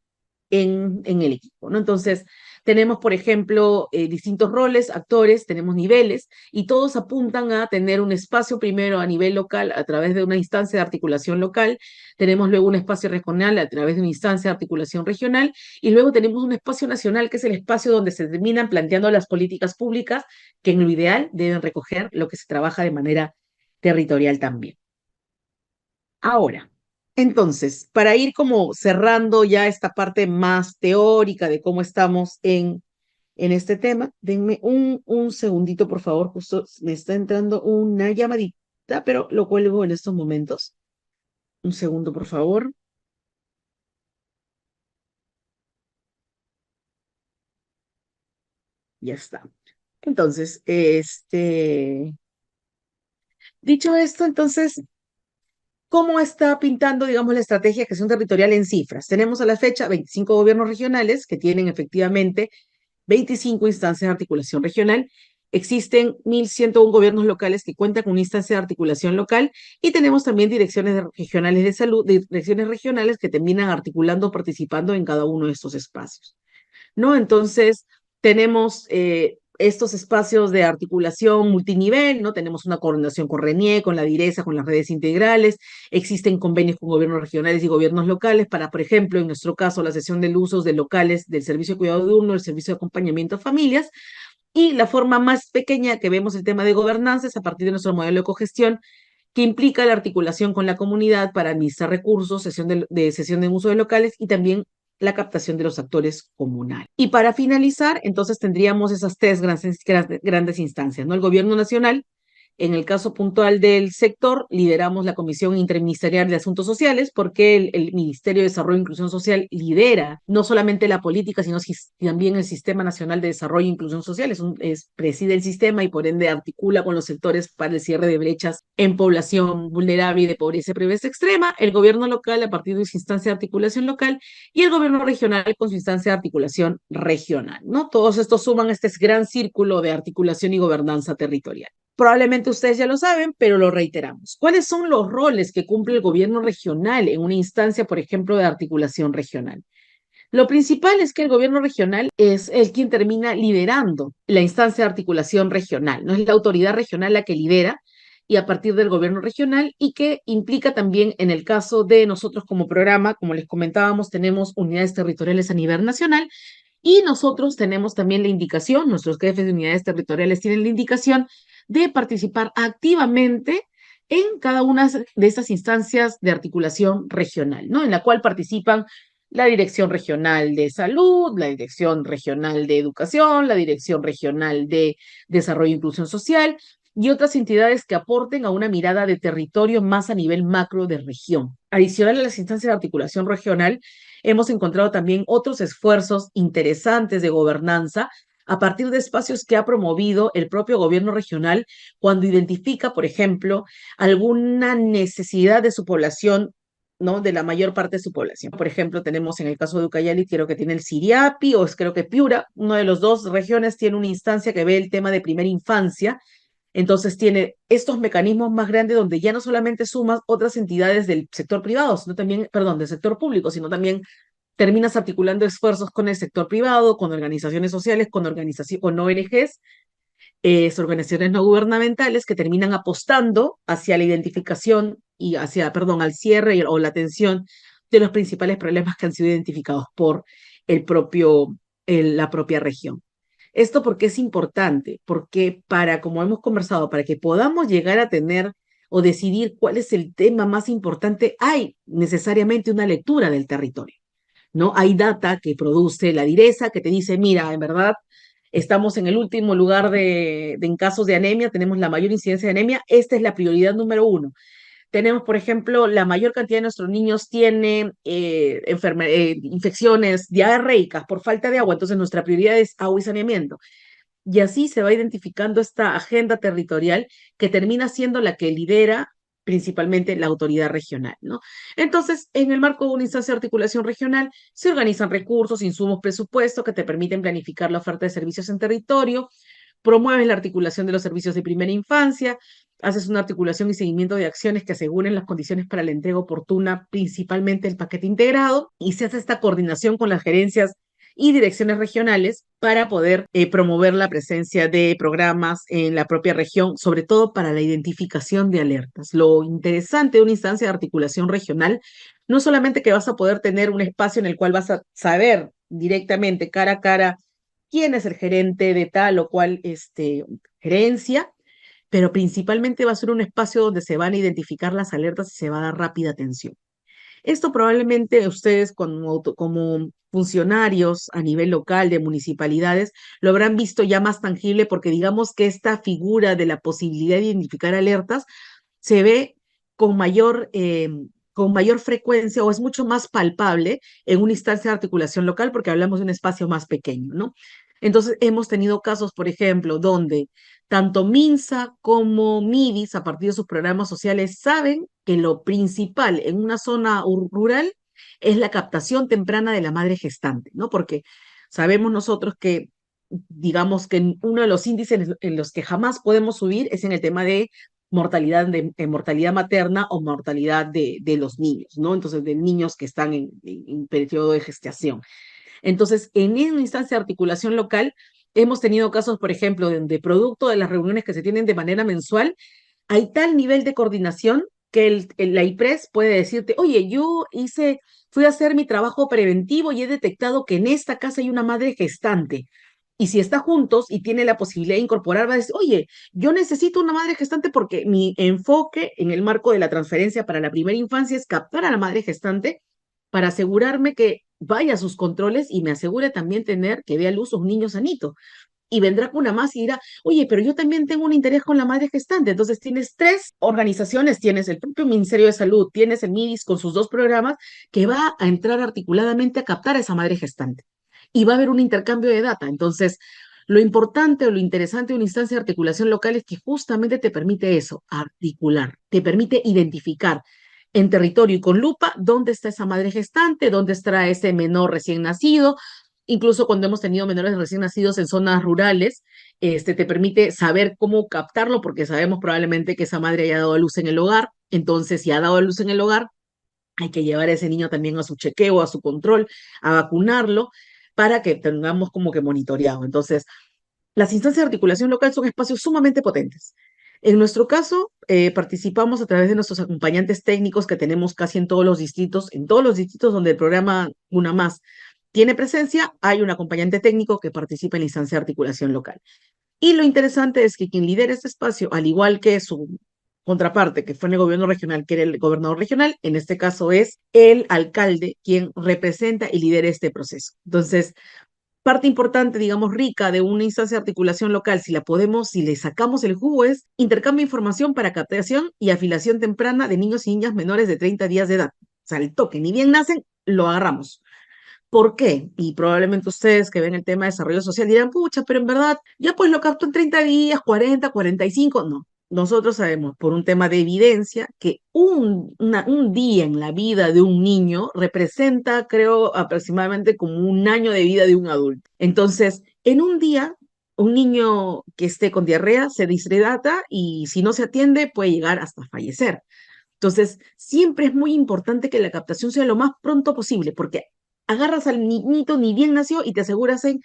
el equipo, ¿no? Entonces, tenemos, por ejemplo, distintos roles, actores, tenemos niveles, y todos apuntan a tener un espacio primero a nivel local a través de una instancia de articulación local, tenemos luego un espacio regional a través de una instancia de articulación regional, y luego tenemos un espacio nacional, que es el espacio donde se terminan planteando las políticas públicas, que en lo ideal deben recoger lo que se trabaja de manera territorial también. Ahora, entonces, para ir como cerrando ya esta parte más teórica de cómo estamos en este tema, denme un segundito, por favor, justo me está entrando una llamadita, pero lo cuelgo en estos momentos. Un segundo, por favor. Ya está. Entonces, dicho esto, entonces, ¿cómo está pintando, digamos, la estrategia de gestión territorial en cifras? Tenemos a la fecha 25 gobiernos regionales que tienen efectivamente 25 instancias de articulación regional. Existen 1.101 gobiernos locales que cuentan con una instancia de articulación local y tenemos también direcciones regionales de salud, direcciones regionales que terminan articulando, participando en cada uno de estos espacios, ¿no? Entonces, tenemos estos espacios de articulación multinivel, ¿no? Tenemos una coordinación con RENIE, con la DIRESA, con las redes integrales, existen convenios con gobiernos regionales y gobiernos locales para, por ejemplo, en nuestro caso, la cesión de usos de locales del servicio de cuidado diurno, el servicio de acompañamiento a familias, y la forma más pequeña que vemos el tema de gobernanza es a partir de nuestro modelo de cogestión, que implica la articulación con la comunidad para administrar recursos, sesión de uso de locales y también la captación de los actores comunales. Y para finalizar, entonces tendríamos esas tres grandes instancias, ¿no? El gobierno nacional, en el caso puntual del sector, lideramos la Comisión Interministerial de Asuntos Sociales porque el Ministerio de Desarrollo e Inclusión Social lidera no solamente la política, sino también el Sistema Nacional de Desarrollo e Inclusión Social. Preside el sistema y por ende articula con los sectores para el cierre de brechas en población vulnerable y de pobreza y pobreza extrema, el gobierno local a partir de su instancia de articulación local y el gobierno regional con su instancia de articulación regional, ¿no? Todos estos suman este gran círculo de articulación y gobernanza territorial. Probablemente ustedes ya lo saben, pero lo reiteramos. ¿Cuáles son los roles que cumple el gobierno regional en una instancia, por ejemplo, de articulación regional? Lo principal es que el gobierno regional es el quien termina liderando la instancia de articulación regional, no es la autoridad regional la que lidera y a partir del gobierno regional y que implica también en el caso de nosotros como programa, como les comentábamos, tenemos unidades territoriales a nivel nacional y nosotros tenemos también la indicación, nuestros jefes de unidades territoriales tienen la indicación de participar activamente en cada una de estas instancias de articulación regional, ¿no? En la cual participan la Dirección Regional de Salud, la Dirección Regional de Educación, la Dirección Regional de Desarrollo e Inclusión Social y otras entidades que aporten a una mirada de territorio más a nivel macro de región. Adicional a las instancias de articulación regional, hemos encontrado también otros esfuerzos interesantes de gobernanza a partir de espacios que ha promovido el propio gobierno regional cuando identifica, por ejemplo, alguna necesidad de su población, ¿no? De la mayor parte de su población. Por ejemplo, tenemos en el caso de Ucayali, creo que tiene el Siriapi, o creo que Piura, una de las dos regiones tiene una instancia que ve el tema de primera infancia, entonces tiene estos mecanismos más grandes donde ya no solamente sumas otras entidades del sector privado, sino también, perdón, del sector público, sino también terminas articulando esfuerzos con el sector privado, con organizaciones sociales, con ONGs, organizaciones no gubernamentales que terminan apostando hacia la identificación y hacia, perdón, al cierre o la atención de los principales problemas que han sido identificados por la propia región. Esto porque es importante, porque como hemos conversado, para que podamos llegar a tener o decidir cuál es el tema más importante, hay necesariamente una lectura del territorio, ¿no? Hay data que produce la DIRESA que te dice, mira, en verdad, estamos en el último lugar en casos de anemia, tenemos la mayor incidencia de anemia, esta es la prioridad número uno. Tenemos, por ejemplo, la mayor cantidad de nuestros niños tiene infecciones diarreicas por falta de agua, entonces nuestra prioridad es agua y saneamiento. Y así se va identificando esta agenda territorial que termina siendo la que lidera principalmente la autoridad regional, ¿no? Entonces, en el marco de una instancia de articulación regional, se organizan recursos, insumos, presupuestos que te permiten planificar la oferta de servicios en territorio, promueves la articulación de los servicios de primera infancia, haces una articulación y seguimiento de acciones que aseguren las condiciones para la entrega oportuna, principalmente el paquete integrado, y se hace esta coordinación con las gerencias y direcciones regionales para poder promover la presencia de programas en la propia región, sobre todo para la identificación de alertas. Lo interesante de una instancia de articulación regional, no solamente que vas a poder tener un espacio en el cual vas a saber directamente, cara a cara, quién es el gerente de tal o cual gerencia, pero principalmente va a ser un espacio donde se van a identificar las alertas y se va a dar rápida atención. Esto probablemente ustedes como funcionarios a nivel local de municipalidades lo habrán visto ya más tangible porque digamos que esta figura de la posibilidad de identificar alertas se ve con mayor frecuencia o es mucho más palpable en una instancia de articulación local porque hablamos de un espacio más pequeño, ¿no? Entonces hemos tenido casos, por ejemplo, donde tanto MINSA como MIDIS, a partir de sus programas sociales, saben que lo principal en una zona rural es la captación temprana de la madre gestante, ¿no? Porque sabemos nosotros que, digamos que uno de los índices en los que jamás podemos subir es en el tema de mortalidad materna o mortalidad de los niños, ¿no? Entonces, de niños que están en periodo de gestación. Entonces, en una instancia de articulación local, hemos tenido casos, por ejemplo, donde producto de las reuniones que se tienen de manera mensual, hay tal nivel de coordinación que la IPRES puede decirte, oye, fui a hacer mi trabajo preventivo y he detectado que en esta casa hay una madre gestante. Y si está juntos y tiene la posibilidad de incorporar, va a decir, oye, yo necesito una madre gestante porque mi enfoque en el marco de la transferencia para la primera infancia es captar a la madre gestante para asegurarme que vaya a sus controles y me asegure también tener que dé a luz un niño sanito. Y vendrá con una más y dirá, oye, pero yo también tengo un interés con la madre gestante. Entonces tienes tres organizaciones, tienes el propio Ministerio de Salud, tienes el MIDIS con sus dos programas que va a entrar articuladamente a captar a esa madre gestante. Y va a haber un intercambio de data. Entonces, lo importante o lo interesante de una instancia de articulación local es que justamente te permite eso, articular, te permite identificar en territorio y con lupa dónde está esa madre gestante, dónde está ese menor recién nacido. Incluso cuando hemos tenido menores recién nacidos en zonas rurales, te permite saber cómo captarlo porque sabemos probablemente que esa madre haya dado a luz en el hogar. Entonces, si ha dado a luz en el hogar, hay que llevar a ese niño también a su chequeo, a su control, a vacunarlo, para que tengamos como que monitoreado. Entonces, las instancias de articulación local son espacios sumamente potentes. En nuestro caso, participamos a través de nuestros acompañantes técnicos que tenemos casi en todos los distritos donde el programa Una Más tiene presencia, hay un acompañante técnico que participa en la instancia de articulación local. Y lo interesante es que quien lidera este espacio, al igual que su contraparte, que fue en el gobierno regional, que era el gobernador regional, en este caso es el alcalde quien representa y lidera este proceso. Entonces, parte importante, digamos, rica de una instancia de articulación local, si le sacamos el jugo, es intercambio de información para captación y afiliación temprana de niños y niñas menores de 30 días de edad. O sea, el toque, ni bien nacen, lo agarramos. ¿Por qué? Y probablemente ustedes que ven el tema de desarrollo social dirán, pucha, pero en verdad, ya pues lo capto en 30 días, 40, 45. No, nosotros sabemos por un tema de evidencia que un día en la vida de un niño representa, creo, aproximadamente como un año de vida de un adulto. Entonces, en un día, un niño que esté con diarrea se deshidrata y si no se atiende puede llegar hasta fallecer. Entonces, siempre es muy importante que la captación sea lo más pronto posible, porque agarras al niñito ni bien nació y te aseguras en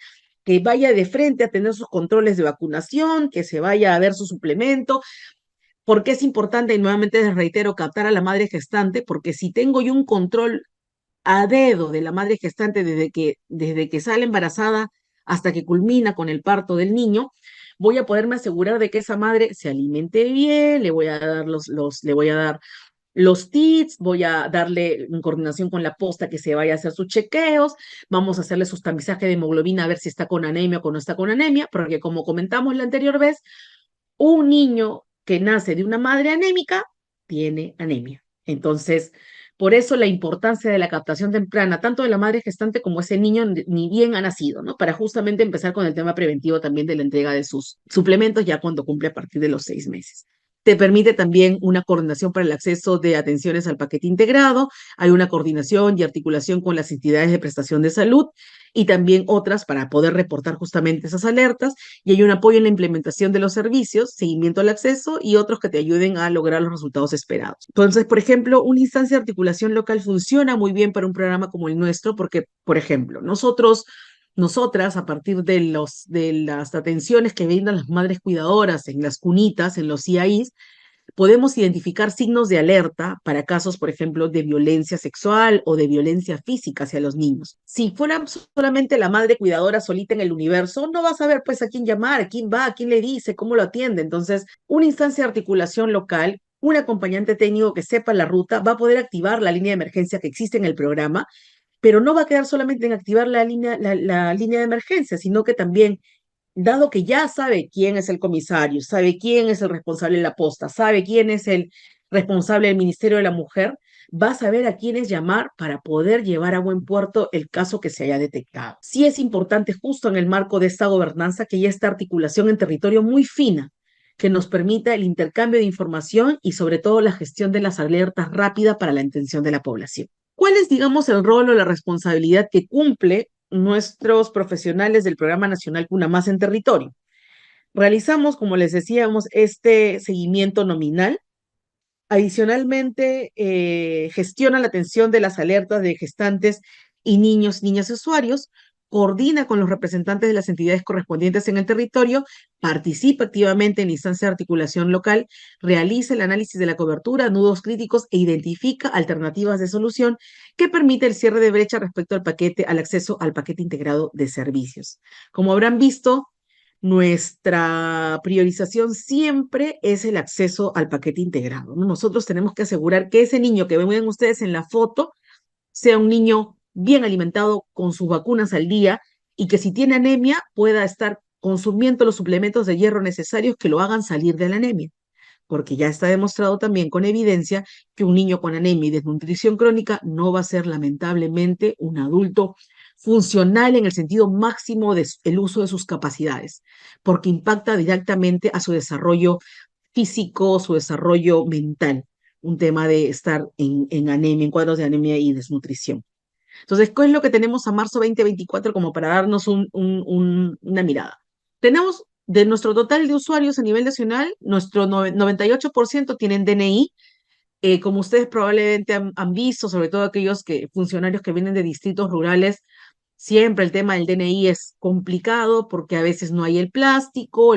que vaya de frente a tener sus controles de vacunación, que se vaya a ver su suplemento, porque es importante, y nuevamente les reitero, captar a la madre gestante, porque si tengo yo un control a dedo de la madre gestante desde que sale embarazada hasta que culmina con el parto del niño, voy a poderme asegurar de que esa madre se alimente bien, le voy a dar los TITS, voy a darle en coordinación con la posta que se vaya a hacer sus chequeos, vamos a hacerle sus tamizaje de hemoglobina a ver si está con anemia o no está con anemia, porque como comentamos la anterior vez, un niño que nace de una madre anémica tiene anemia. Entonces, por eso la importancia de la captación temprana, tanto de la madre gestante como ese niño ni bien ha nacido, ¿no? Para justamente empezar con el tema preventivo también de la entrega de sus suplementos ya cuando cumple a partir de los 6 meses. Te permite también una coordinación para el acceso de atenciones al paquete integrado. Hay una coordinación y articulación con las entidades de prestación de salud y también otras para poder reportar justamente esas alertas. Y hay un apoyo en la implementación de los servicios, seguimiento al acceso y otros que te ayuden a lograr los resultados esperados. Entonces, por ejemplo, una instancia de articulación local funciona muy bien para un programa como el nuestro porque, por ejemplo, nosotras, a partir de las atenciones que brindan las madres cuidadoras en las cunitas, en los IAIs, podemos identificar signos de alerta para casos, por ejemplo, de violencia sexual o de violencia física hacia los niños. Si fuera solamente la madre cuidadora solita en el universo, no va a saber pues a quién llamar, a quién va, a quién le dice, cómo lo atiende. Entonces, una instancia de articulación local, un acompañante técnico que sepa la ruta va a poder activar la línea de emergencia que existe en el programa, pero no va a quedar solamente en activar la línea de emergencia, sino que también dado que ya sabe quién es el comisario, sabe quién es el responsable de la posta, sabe quién es el responsable del Ministerio de la Mujer, va a saber a quiénes llamar para poder llevar a buen puerto el caso que se haya detectado. Sí es importante justo en el marco de esta gobernanza que haya esta articulación en territorio muy fina, que nos permita el intercambio de información y sobre todo la gestión de las alertas rápida para la atención de la población. ¿Cuál es, digamos, el rol o la responsabilidad que cumple nuestros profesionales del Programa Nacional Cuna Más en territorio? Realizamos, como les decíamos, este seguimiento nominal. Adicionalmente, gestiona la atención de las alertas de gestantes y niños, niñas usuarios, coordina con los representantes de las entidades correspondientes en el territorio, participa activamente en la instancia de articulación local, realiza el análisis de la cobertura, nudos críticos e identifica alternativas de solución que permite el cierre de brecha respecto al acceso al paquete integrado de servicios. Como habrán visto, nuestra priorización siempre es el acceso al paquete integrado, ¿no? Nosotros tenemos que asegurar que ese niño que ven ustedes en la foto sea un niño bien alimentado con sus vacunas al día y que si tiene anemia pueda estar consumiendo los suplementos de hierro necesarios que lo hagan salir de la anemia, porque ya está demostrado también con evidencia que un niño con anemia y desnutrición crónica no va a ser lamentablemente un adulto funcional en el sentido máximo del uso de sus capacidades, porque impacta directamente a su desarrollo físico, su desarrollo mental, un tema de estar en anemia, en cuadros de anemia y desnutrición. Entonces, ¿qué es lo que tenemos a marzo 2024 como para darnos una mirada? Tenemos de nuestro total de usuarios a nivel nacional, nuestro 98% tienen DNI. Como ustedes probablemente han visto, sobre todo aquellos funcionarios que vienen de distritos rurales, siempre el tema del DNI es complicado porque a veces no hay el plástico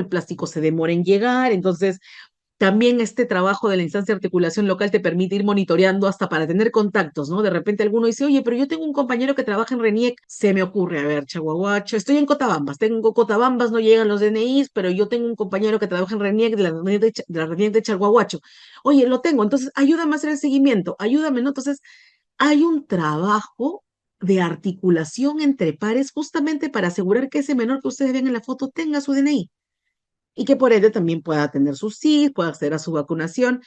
se demora en llegar, entonces también este trabajo de la instancia de articulación local te permite ir monitoreando hasta para tener contactos, ¿no? De repente alguno dice, oye, pero yo tengo un compañero que trabaja en RENIEC, se me ocurre, a ver, Chaguaguacho, estoy en Cotabambas, tengo Cotabambas, no llegan los DNIs, pero yo tengo un compañero que trabaja en RENIEC, de la RENIEC de Chaguaguacho. Oye, lo tengo, entonces ayúdame a hacer el seguimiento, ayúdame, ¿no? Entonces hay un trabajo de articulación entre pares justamente para asegurar que ese menor que ustedes ven en la foto tenga su DNI. y que por ende también pueda tener su SID, pueda acceder a su vacunación.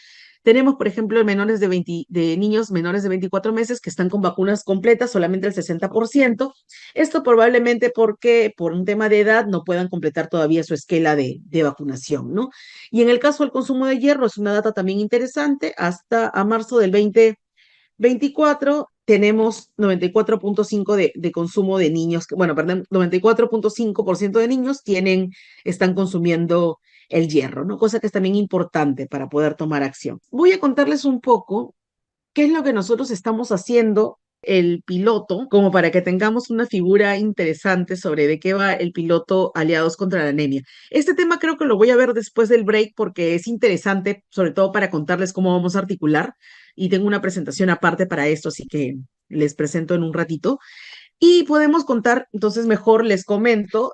Tenemos, por ejemplo, de niños menores de 24 meses que están con vacunas completas, solamente el 60%. Esto probablemente porque por un tema de edad no puedan completar todavía su esquela de vacunación, ¿no? Y en el caso del consumo de hierro, es una data también interesante, hasta a marzo del 2024 tenemos 94.5 de consumo de niños, bueno, perdón, 94.5% de niños están consumiendo el hierro, ¿no? Cosa que es también importante para poder tomar acción. Voy a contarles un poco qué es lo que nosotros estamos haciendo el piloto, como para que tengamos una figura interesante sobre de qué va el piloto Aliados contra la Anemia. Este tema creo que lo voy a ver después del break porque es interesante, sobre todo para contarles cómo vamos a articular, y tengo una presentación aparte para esto, así que les presento en un ratito. Y podemos contar, entonces mejor les comento,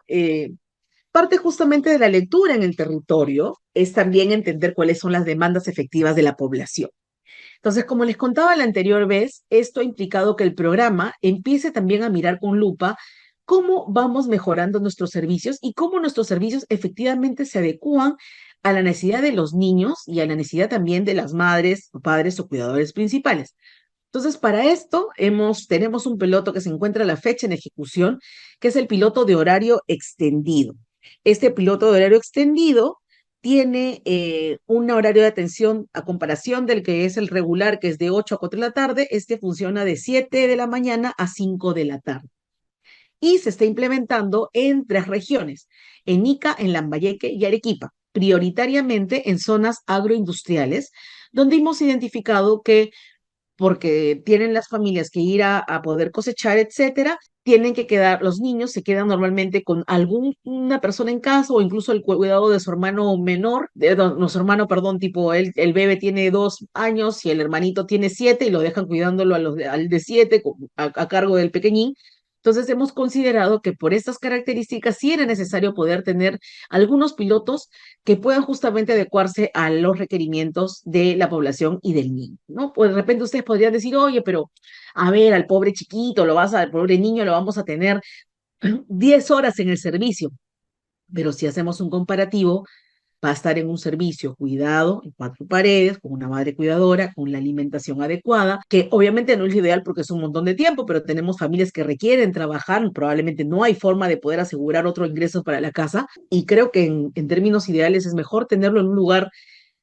parte justamente de la lectura en el territorio es también entender cuáles son las demandas efectivas de la población. Entonces, como les contaba la anterior vez, esto ha implicado que el programa empiece también a mirar con lupa cómo vamos mejorando nuestros servicios y cómo nuestros servicios efectivamente se adecúan a la necesidad de los niños y a la necesidad también de las madres, padres o cuidadores principales. Entonces, para esto tenemos un piloto que se encuentra a la fecha en ejecución, que es el piloto de horario extendido. Este piloto de horario extendido tiene un horario de atención a comparación del que es el regular, que es de 8 a 4 de la tarde. Este funciona de 7 de la mañana a 5 de la tarde. Y se está implementando en 3 regiones, en Ica, en Lambayeque y Arequipa, prioritariamente en zonas agroindustriales, donde hemos identificado que porque tienen las familias que ir a poder cosechar, etcétera, tienen que quedar, los niños se quedan normalmente con alguna persona en casa o incluso el cuidado de su hermano menor, no, su hermano, perdón, tipo, el bebé tiene 2 años y el hermanito tiene 7 y lo dejan cuidándolo al de 7 a cargo del pequeñín. Entonces hemos considerado que por estas características sí era necesario poder tener algunos pilotos que puedan justamente adecuarse a los requerimientos de la población y del niño, ¿no? Pues de repente ustedes podrían decir, oye, pero a ver, al pobre chiquito, al pobre niño lo vamos a tener 10 horas en el servicio, pero si hacemos un comparativo, va a estar en un servicio cuidado en 4 paredes, con una madre cuidadora, con la alimentación adecuada, que obviamente no es lo ideal porque es un montón de tiempo, pero tenemos familias que requieren trabajar, probablemente no hay forma de poder asegurar otro ingreso para la casa, y creo que en términos ideales es mejor tenerlo en un lugar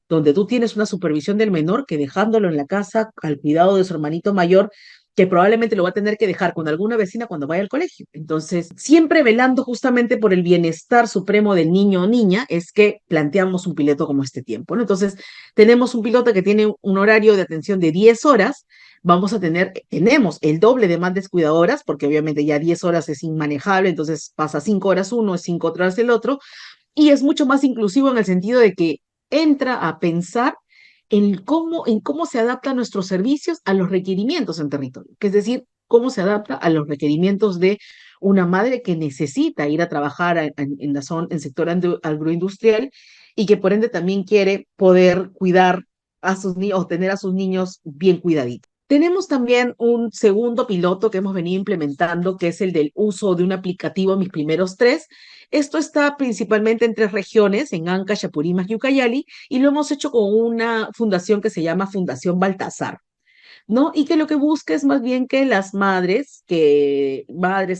donde tú tienes una supervisión del menor que dejándolo en la casa al cuidado de su hermanito mayor, que probablemente lo va a tener que dejar con alguna vecina cuando vaya al colegio. Entonces, siempre velando justamente por el bienestar supremo del niño o niña, es que planteamos un piloto como este tiempo, ¿no? Entonces, tenemos un piloto que tiene un horario de atención de 10 horas, tenemos el doble de madres cuidadoras, porque obviamente ya 10 horas es inmanejable, entonces pasa 5 horas uno, 5 horas el otro, y es mucho más inclusivo en el sentido de que entra a pensar en cómo se adaptan nuestros servicios a los requerimientos en territorio, que es decir, cómo se adapta a los requerimientos de una madre que necesita ir a trabajar en la zona, en sector agroindustrial y que por ende también quiere poder cuidar a sus niños o tener a sus niños bien cuidaditos. Tenemos también un segundo piloto que hemos venido implementando, que es el del uso de un aplicativo Mis Primeros Tres. Esto está principalmente en 3 regiones, en Ancash, Apurímac y Ucayali, y lo hemos hecho con una fundación que se llama Fundación Baltasar, ¿no? Y que lo que busca es más bien que las madres,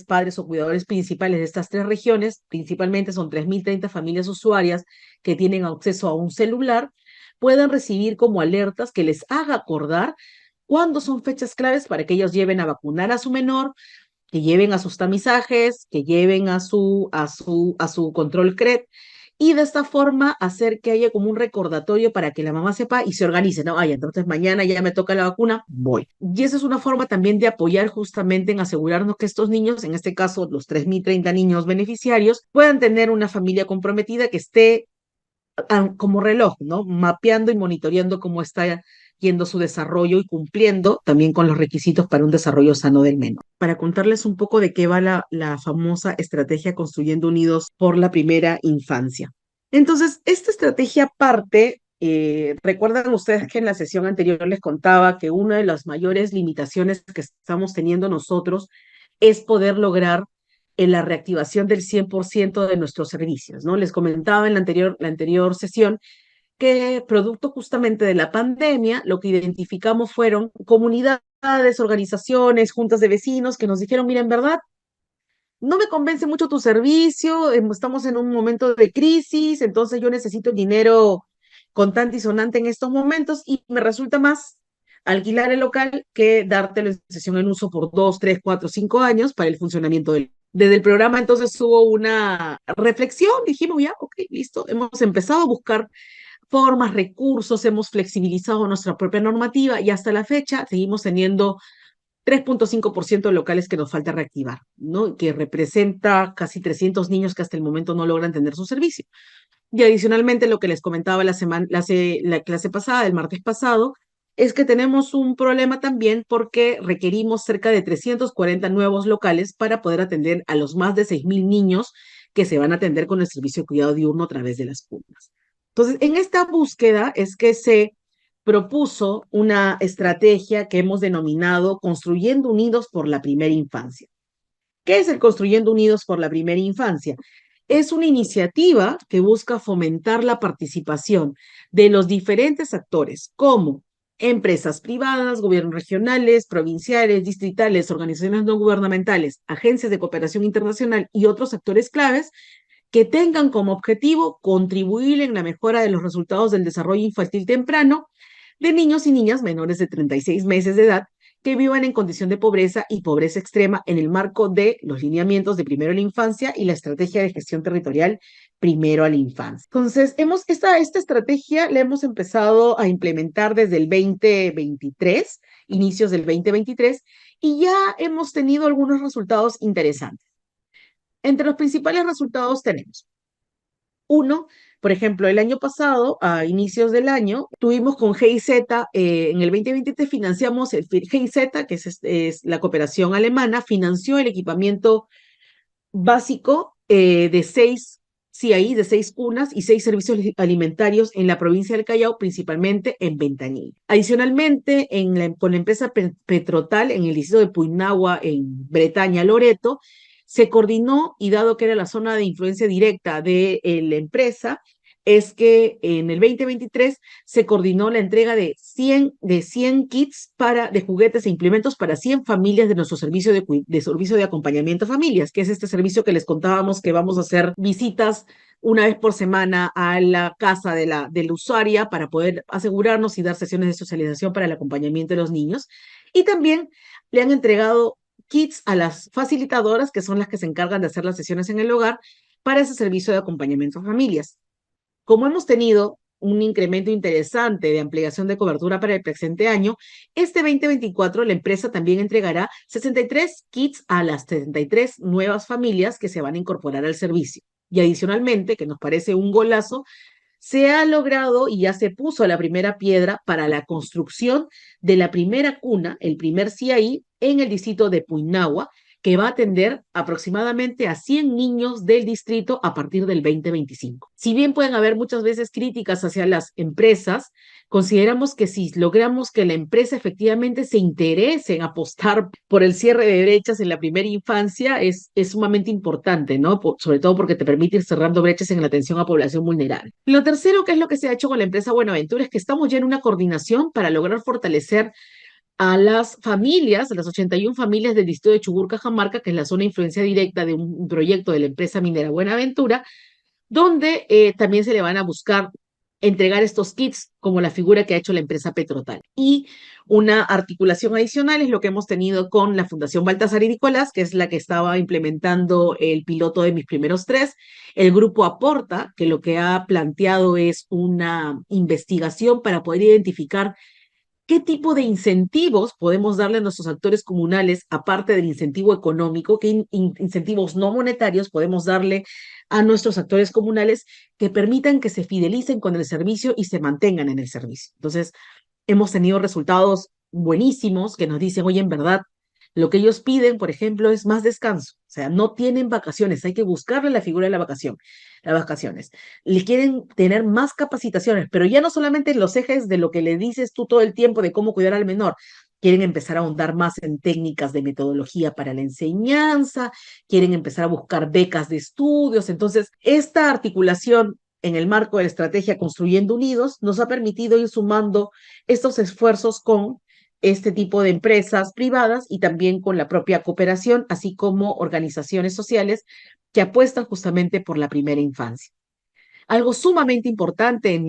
padres o cuidadores principales de estas 3 regiones, principalmente son 3.030 familias usuarias que tienen acceso a un celular, puedan recibir como alertas que les haga acordar cuándo son fechas claves para que ellos lleven a vacunar a su menor, que lleven a sus tamizajes, que lleven a su control CREP, y de esta forma hacer que haya como un recordatorio para que la mamá sepa y se organice, ¿no? Ay, entonces mañana ya me toca la vacuna, voy. Y esa es una forma también de apoyar justamente en asegurarnos que estos niños, en este caso los 3.030 niños beneficiarios, puedan tener una familia comprometida que esté como reloj, ¿no? Mapeando y monitoreando cómo está yendo su desarrollo y cumpliendo también con los requisitos para un desarrollo sano del menor. Para contarles un poco de qué va la famosa estrategia Construyendo Unidos por la Primera Infancia. Entonces, esta estrategia parte, recuerdan ustedes que en la sesión anterior les contaba que una de las mayores limitaciones que estamos teniendo nosotros es poder lograr en la reactivación del 100% de nuestros servicios, ¿no? Les comentaba en la anterior sesión que producto justamente de la pandemia, lo que identificamos fueron comunidades, organizaciones, juntas de vecinos que nos dijeron, mira, en verdad, no me convence mucho tu servicio, estamos en un momento de crisis, entonces yo necesito el dinero contante y sonante en estos momentos y me resulta más alquilar el local que darte la sesión en uso por 2, 3, 4, 5 años para el funcionamiento del. Desde el programa entonces hubo una reflexión, dijimos ya, ok, listo, hemos empezado a buscar formas, recursos, hemos flexibilizado nuestra propia normativa y hasta la fecha seguimos teniendo 3,5% de locales que nos falta reactivar, ¿no? Que representa casi 300 niños que hasta el momento no logran tener su servicio. Y adicionalmente, lo que les comentaba la clase pasada, el martes pasado, es que tenemos un problema también porque requerimos cerca de 340 nuevos locales para poder atender a los más de 6,000 niños que se van a atender con el servicio de cuidado diurno a través de las cunas. Entonces, en esta búsqueda es que se propuso una estrategia que hemos denominado Construyendo Unidos por la Primera Infancia. ¿Qué es el Construyendo Unidos por la Primera Infancia? Es una iniciativa que busca fomentar la participación de los diferentes actores, como empresas privadas, gobiernos regionales, provinciales, distritales, organizaciones no gubernamentales, agencias de cooperación internacional y otros actores claves que tengan como objetivo contribuir en la mejora de los resultados del desarrollo infantil temprano de niños y niñas menores de 36 meses de edad que vivan en condición de pobreza y pobreza extrema en el marco de los lineamientos de Primero a la Infancia y la estrategia de gestión territorial Primero a la Infancia. Entonces, esta estrategia la hemos empezado a implementar desde el 2023, inicios del 2023, y ya hemos tenido algunos resultados interesantes. Entre los principales resultados tenemos uno, por ejemplo, el año pasado, a inicios del año, tuvimos con GIZ, en el 2023 financiamos el GIZ, que es la cooperación alemana, financió el equipamiento básico de 6 cunas y 6 servicios alimentarios en la provincia del Callao, principalmente en Ventanilla. Adicionalmente, con la empresa Petrotal, en el distrito de Puinahua, en Bretaña, Loreto, se coordinó y dado que era la zona de influencia directa de la empresa, es que en el 2023 se coordinó la entrega de 100 kits de juguetes e implementos para 100 familias de nuestro servicio de acompañamiento a familias, que es este servicio que les contábamos que vamos a hacer visitas una vez por semana a la casa de la usuaria para poder asegurarnos y dar sesiones de socialización para el acompañamiento de los niños. Y también le han entregado kits a las facilitadoras, que son las que se encargan de hacer las sesiones en el hogar, para ese servicio de acompañamiento a familias. Como hemos tenido un incremento interesante de ampliación de cobertura para el presente año, este 2024 la empresa también entregará 63 kits a las 73 nuevas familias que se van a incorporar al servicio. Y adicionalmente, que nos parece un golazo, se ha logrado y ya se puso la primera piedra para la construcción de la primera cuna, el primer CIAI, en el distrito de Puinahua, que va a atender aproximadamente a 100 niños del distrito a partir del 2025. Si bien pueden haber muchas veces críticas hacia las empresas, consideramos que si logramos que la empresa efectivamente se interese en apostar por el cierre de brechas en la primera infancia, es sumamente importante, ¿no? Sobre todo porque te permite ir cerrando brechas en la atención a población vulnerable. Lo tercero, que es lo que se ha hecho con la empresa Buenaventura, es que estamos ya en una coordinación para lograr fortalecer a las familias, a las 81 familias del distrito de Chubur, Cajamarca, que es la zona de influencia directa de un proyecto de la empresa minera Buenaventura, donde también se le van a buscar entregar estos kits como la figura que ha hecho la empresa Petrotal. Y una articulación adicional es lo que hemos tenido con la Fundación Baltasar y Nicolás, que es la que estaba implementando el piloto de Mis Primeros Tres. El grupo Aporta, que lo que ha planteado es una investigación para poder identificar qué tipo de incentivos podemos darle a nuestros actores comunales, aparte del incentivo económico, qué incentivos no monetarios podemos darle a nuestros actores comunales que permitan que se fidelicen con el servicio y se mantengan en el servicio. Entonces, hemos tenido resultados buenísimos que nos dicen, oye, en verdad, lo que ellos piden, por ejemplo, es más descanso. O sea, no tienen vacaciones, hay que buscarle la figura de las vacaciones. Le quieren tener más capacitaciones, pero ya no solamente en los ejes de lo que le dices tú todo el tiempo de cómo cuidar al menor, quieren empezar a ahondar más en técnicas de metodología para la enseñanza, quieren empezar a buscar becas de estudios. Entonces, esta articulación en el marco de la estrategia Construyendo Unidos nos ha permitido ir sumando estos esfuerzos con este tipo de empresas privadas y también con la propia cooperación, así como organizaciones sociales que apuestan justamente por la primera infancia. Algo sumamente importante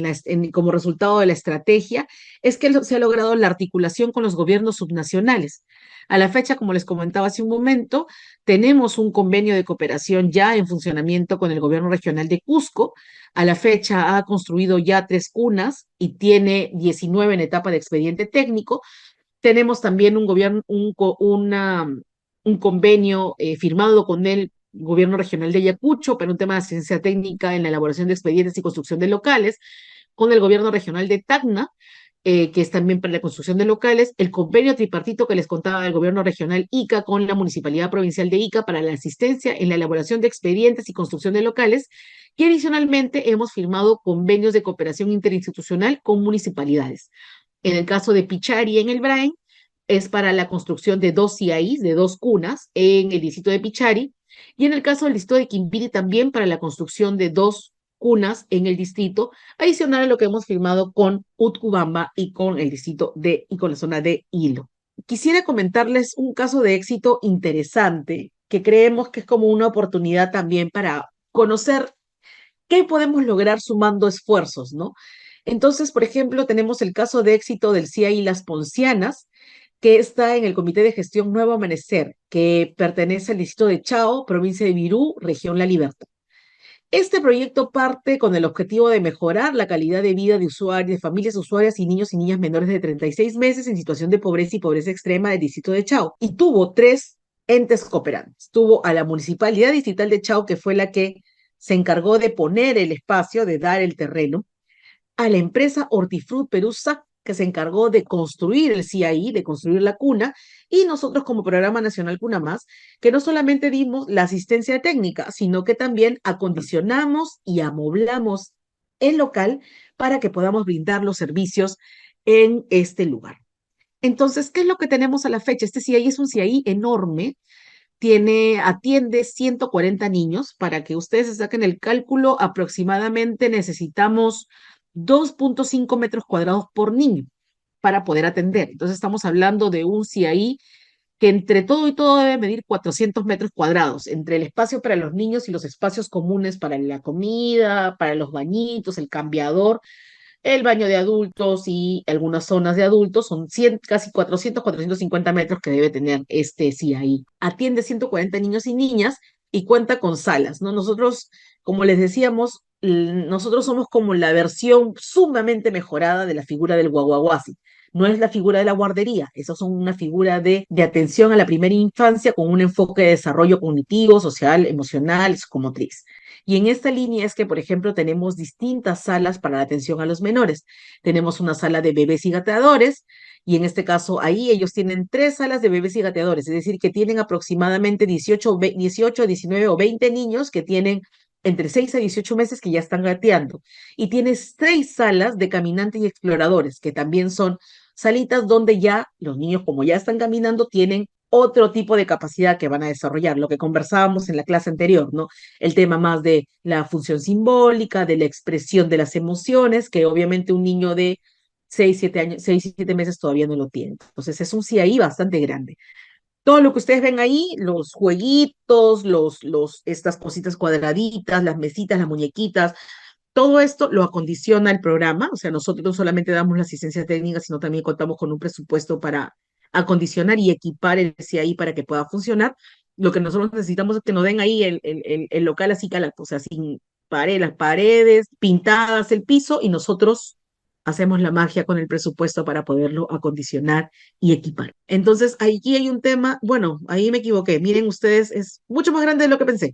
como resultado de la estrategia es que se ha logrado la articulación con los gobiernos subnacionales. A la fecha, como les comentaba hace un momento, tenemos un convenio de cooperación ya en funcionamiento con el gobierno regional de Cusco. A la fecha ha construido ya 3 cunas y tiene 19 en etapa de expediente técnico. Tenemos también un convenio firmado con el gobierno regional de Ayacucho para un tema de asistencia técnica en la elaboración de expedientes y construcción de locales, con el gobierno regional de Tacna, que es también para la construcción de locales, el convenio tripartito que les contaba del gobierno regional Ica con la municipalidad provincial de Ica para la asistencia en la elaboración de expedientes y construcción de locales, y adicionalmente hemos firmado convenios de cooperación interinstitucional con municipalidades. En el caso de Pichari en el Brain, es para la construcción de 2 CIAIs, de 2 cunas en el distrito de Pichari, y en el caso del distrito de Quimpiri también para la construcción de 2 cunas en el distrito, adicional a lo que hemos firmado con Utcubamba y con el y con la zona de Hilo. Quisiera comentarles un caso de éxito interesante que creemos que es como una oportunidad también para conocer qué podemos lograr sumando esfuerzos, ¿no? Entonces, por ejemplo, tenemos el caso de éxito del CIAI Las Poncianas, que está en el Comité de Gestión Nuevo Amanecer, que pertenece al distrito de Chao, provincia de Virú, región La Libertad. Este proyecto parte con el objetivo de mejorar la calidad de vida de usuarios, de familias usuarias y niños y niñas menores de 36 meses en situación de pobreza y pobreza extrema del distrito de Chao. Y tuvo 3 entes cooperantes. Tuvo a la Municipalidad Distrital de Chao, que fue la que se encargó de poner el espacio, de dar el terreno, a la empresa Hortifruti Perusa, que se encargó de construir el CIAI, de construir la cuna, y nosotros como Programa Nacional Cuna Más, que no solamente dimos la asistencia técnica, sino que también acondicionamos y amoblamos el local para que podamos brindar los servicios en este lugar. Entonces, ¿qué es lo que tenemos a la fecha? Este CIAI es un CIAI enorme, atiende 140 niños. Para que ustedes se saquen el cálculo, aproximadamente necesitamos 2,5 metros cuadrados por niño para poder atender. Entonces estamos hablando de un CIAI que entre todo y todo debe medir 400 metros cuadrados, entre el espacio para los niños y los espacios comunes para la comida, para los bañitos, el cambiador, el baño de adultos y algunas zonas de adultos. Son casi 450 metros que debe tener este CIAI. Atiende 140 niños y niñas y cuenta con salas, ¿no? Nosotros, como les decíamos, nosotros somos como la versión sumamente mejorada de la figura del guaguaguasi. No es la figura de la guardería, esos son una figura de atención a la primera infancia con un enfoque de desarrollo cognitivo, social, emocional, psicomotriz. Y en esta línea es que, por ejemplo, tenemos distintas salas para la atención a los menores. Tenemos una sala de bebés y gateadores, y en este caso ahí ellos tienen 3 salas de bebés y gateadores, es decir, que tienen aproximadamente 18, 19 o 20 niños que tienen entre 6 a 18 meses que ya están gateando. Y tienes 6 salas de caminantes y exploradores, que también son salitas donde ya los niños, como ya están caminando, tienen otro tipo de capacidad que van a desarrollar, lo que conversábamos en la clase anterior, ¿no? El tema más de la función simbólica, de la expresión de las emociones, que obviamente un niño de 6, 7 años, 6, 7 meses todavía no lo tiene. Entonces es un CIAI bastante grande. Todo lo que ustedes ven ahí, los jueguitos, estas cositas cuadraditas, las mesitas, las muñequitas, todo esto lo acondiciona el programa. O sea, nosotros no solamente damos la asistencia técnica, sino también contamos con un presupuesto para acondicionar y equipar el CIAI para que pueda funcionar. Lo que nosotros necesitamos es que nos den ahí el local así calato, o sea, sin las paredes pintadas, el piso, y nosotros hacemos la magia con el presupuesto para poderlo acondicionar y equipar. Entonces, aquí hay un tema, bueno, ahí me equivoqué. Miren ustedes, es mucho más grande de lo que pensé.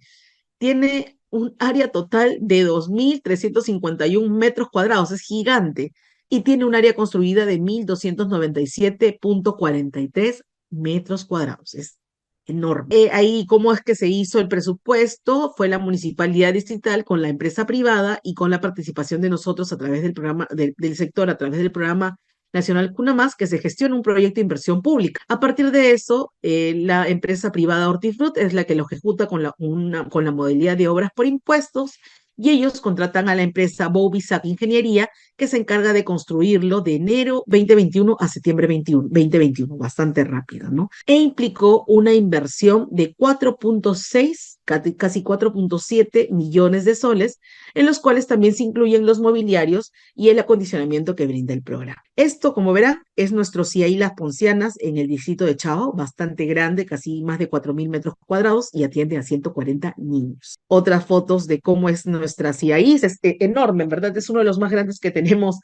Tiene un área total de 2.351 metros cuadrados, es gigante, y tiene un área construida de 1.297,43 metros cuadrados, es enorme. Ahí, ¿cómo es que se hizo el presupuesto? Fue la municipalidad distrital con la empresa privada y con la participación de nosotros a través del programa, del sector, a través del programa Nacional Cuna Más, que se gestiona un proyecto de inversión pública. A partir de eso, la empresa privada Hortifruti es la que lo ejecuta con la modalidad de obras por impuestos, y ellos contratan a la empresa Bovisac Ingeniería, que se encarga de construirlo de enero 2021 a septiembre 2021, bastante rápido, ¿no? E implicó una inversión de 4.6, casi 4.7 millones de soles, en los cuales también se incluyen los mobiliarios y el acondicionamiento que brinda el programa. Esto, como verán, es nuestro CIAI Las Poncianas en el distrito de Chao, bastante grande, casi más de 4.000 metros cuadrados, y atiende a 140 niños. Otras fotos de cómo es nuestra CIAI, es enorme, en verdad, es uno de los más grandes que tenemos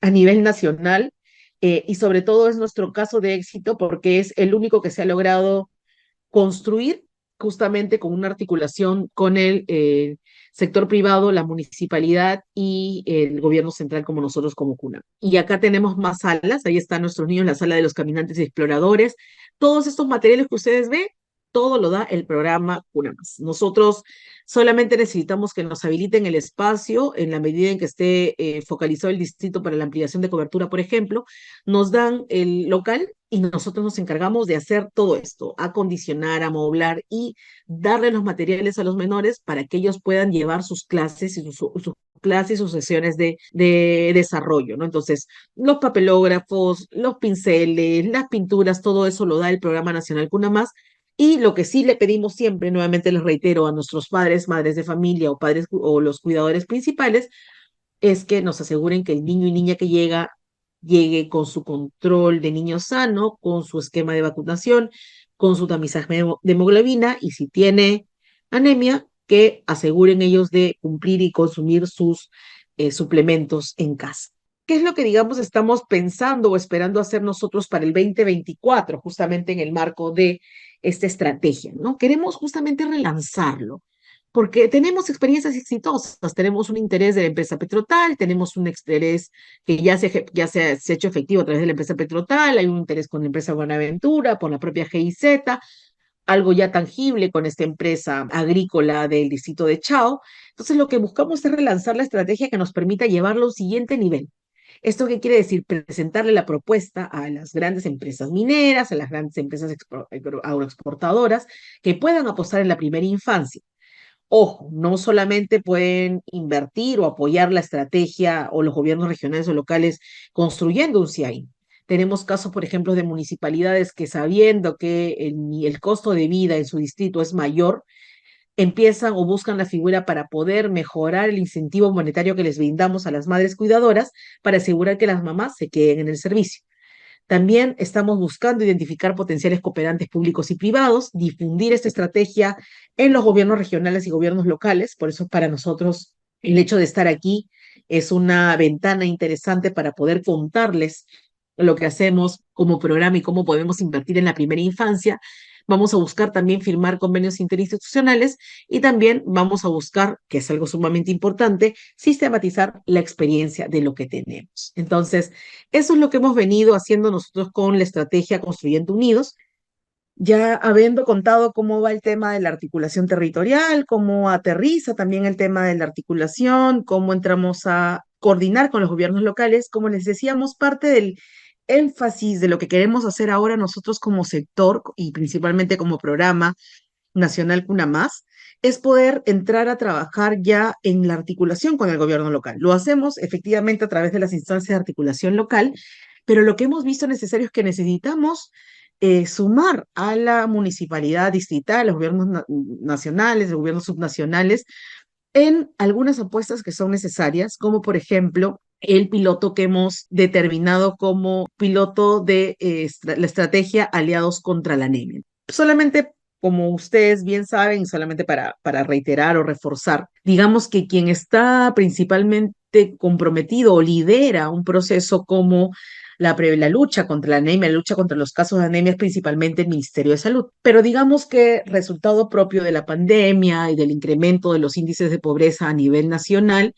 a nivel nacional, y sobre todo es nuestro caso de éxito porque es el único que se ha logrado construir justamente con una articulación con el sector privado, la municipalidad y el gobierno central, como nosotros como CUNA. Y acá tenemos más salas, ahí están nuestros niños, la sala de los caminantes y exploradores, todos estos materiales que ustedes ven, todo lo da el programa CUNA Más. Nosotros solamente necesitamos que nos habiliten el espacio en la medida en que esté focalizado el distrito para la ampliación de cobertura, por ejemplo, nos dan el local y nosotros nos encargamos de hacer todo esto, acondicionar, amoblar y darle los materiales a los menores para que ellos puedan llevar sus clases y sus clases y sus sesiones de desarrollo, ¿no? Entonces, los papelógrafos, los pinceles, las pinturas, todo eso lo da el Programa Nacional Cuna Más. Y lo que sí le pedimos siempre, nuevamente les reitero a nuestros padres, madres de familia o padres o los cuidadores principales, es que nos aseguren que el niño y niña que llegue con su control de niño sano, con su esquema de vacunación, con su tamizaje de hemoglobina, y si tiene anemia, que aseguren ellos de cumplir y consumir sus suplementos en casa. ¿Qué es lo que, digamos, estamos pensando o esperando hacer nosotros para el 2024, justamente en el marco de esta estrategia, ¿no? Queremos justamente relanzarlo porque tenemos experiencias exitosas, tenemos un interés de la empresa Petrotal, tenemos un interés que se ha hecho efectivo a través de la empresa Petrotal, hay un interés con la empresa Buenaventura, por la propia GIZ, algo ya tangible con esta empresa agrícola del distrito de Chao. Entonces, lo que buscamos es relanzar la estrategia que nos permita llevarlo a un siguiente nivel. ¿Esto qué quiere decir? Presentarle la propuesta a las grandes empresas mineras, a las grandes empresas agroexportadoras, que puedan apostar en la primera infancia. Ojo, no solamente pueden invertir o apoyar la estrategia o los gobiernos regionales o locales construyendo un CIAI. Tenemos casos, por ejemplo, de municipalidades que, sabiendo que el costo de vida en su distrito es mayor, empiezan o buscan la figura para poder mejorar el incentivo monetario que les brindamos a las madres cuidadoras para asegurar que las mamás se queden en el servicio. También estamos buscando identificar potenciales cooperantes públicos y privados, difundir esta estrategia en los gobiernos regionales y gobiernos locales. Por eso, para nosotros el hecho de estar aquí es una ventana interesante para poder contarles lo que hacemos como programa y cómo podemos invertir en la primera infancia. Vamos a buscar también firmar convenios interinstitucionales y también vamos a buscar, que es algo sumamente importante, sistematizar la experiencia de lo que tenemos. Entonces, eso es lo que hemos venido haciendo nosotros con la estrategia Construyendo Unidos, ya habiendo contado cómo va el tema de la articulación territorial, cómo aterriza también el tema de la articulación, cómo entramos a coordinar con los gobiernos locales. Como les decíamos, parte del énfasis de lo que queremos hacer ahora nosotros como sector y principalmente como programa nacional Cuna Más es poder entrar a trabajar ya en la articulación con el gobierno local. Lo hacemos efectivamente a través de las instancias de articulación local, pero lo que hemos visto necesario es que necesitamos sumar a la municipalidad distrital, a los gobiernos nacionales, los gobiernos subnacionales, en algunas apuestas que son necesarias, como por ejemplo el piloto que hemos determinado como piloto de la estrategia Aliados contra la Anemia. Solamente, como ustedes bien saben, y solamente para reiterar o reforzar, digamos que quien está principalmente comprometido o lidera un proceso como la lucha contra la anemia, la lucha contra los casos de anemia es principalmente el Ministerio de Salud. Pero digamos que resultado propio de la pandemia y del incremento de los índices de pobreza a nivel nacional,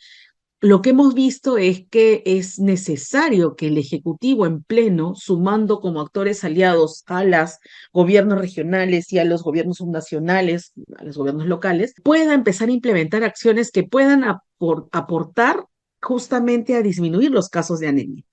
lo que hemos visto es que es necesario que el Ejecutivo en pleno, sumando como actores aliados a los gobiernos regionales y a los gobiernos subnacionales, a los gobiernos locales, pueda empezar a implementar acciones que puedan aportar justamente a disminuir los casos de anemia.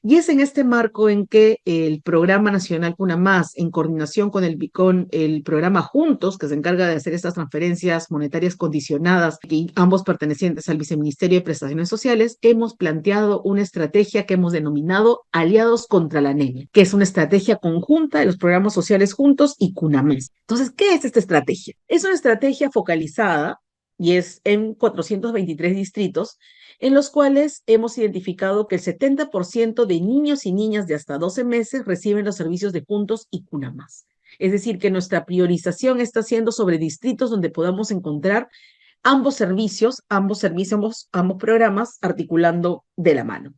Y es en este marco en que el Programa Nacional Cuna Más, en coordinación con el programa Juntos, que se encarga de hacer estas transferencias monetarias condicionadas, que ambos pertenecientes al Viceministerio de Prestaciones Sociales, hemos planteado una estrategia que hemos denominado Aliados contra la Anemia, que es una estrategia conjunta de los programas sociales Juntos y Cuna Más. Entonces, ¿qué es esta estrategia? Es una estrategia focalizada y es en 423 distritos en los cuales hemos identificado que el 70% de niños y niñas de hasta 12 meses reciben los servicios de Juntos y Cuna Más. Es decir, que nuestra priorización está siendo sobre distritos donde podamos encontrar ambos programas articulando de la mano.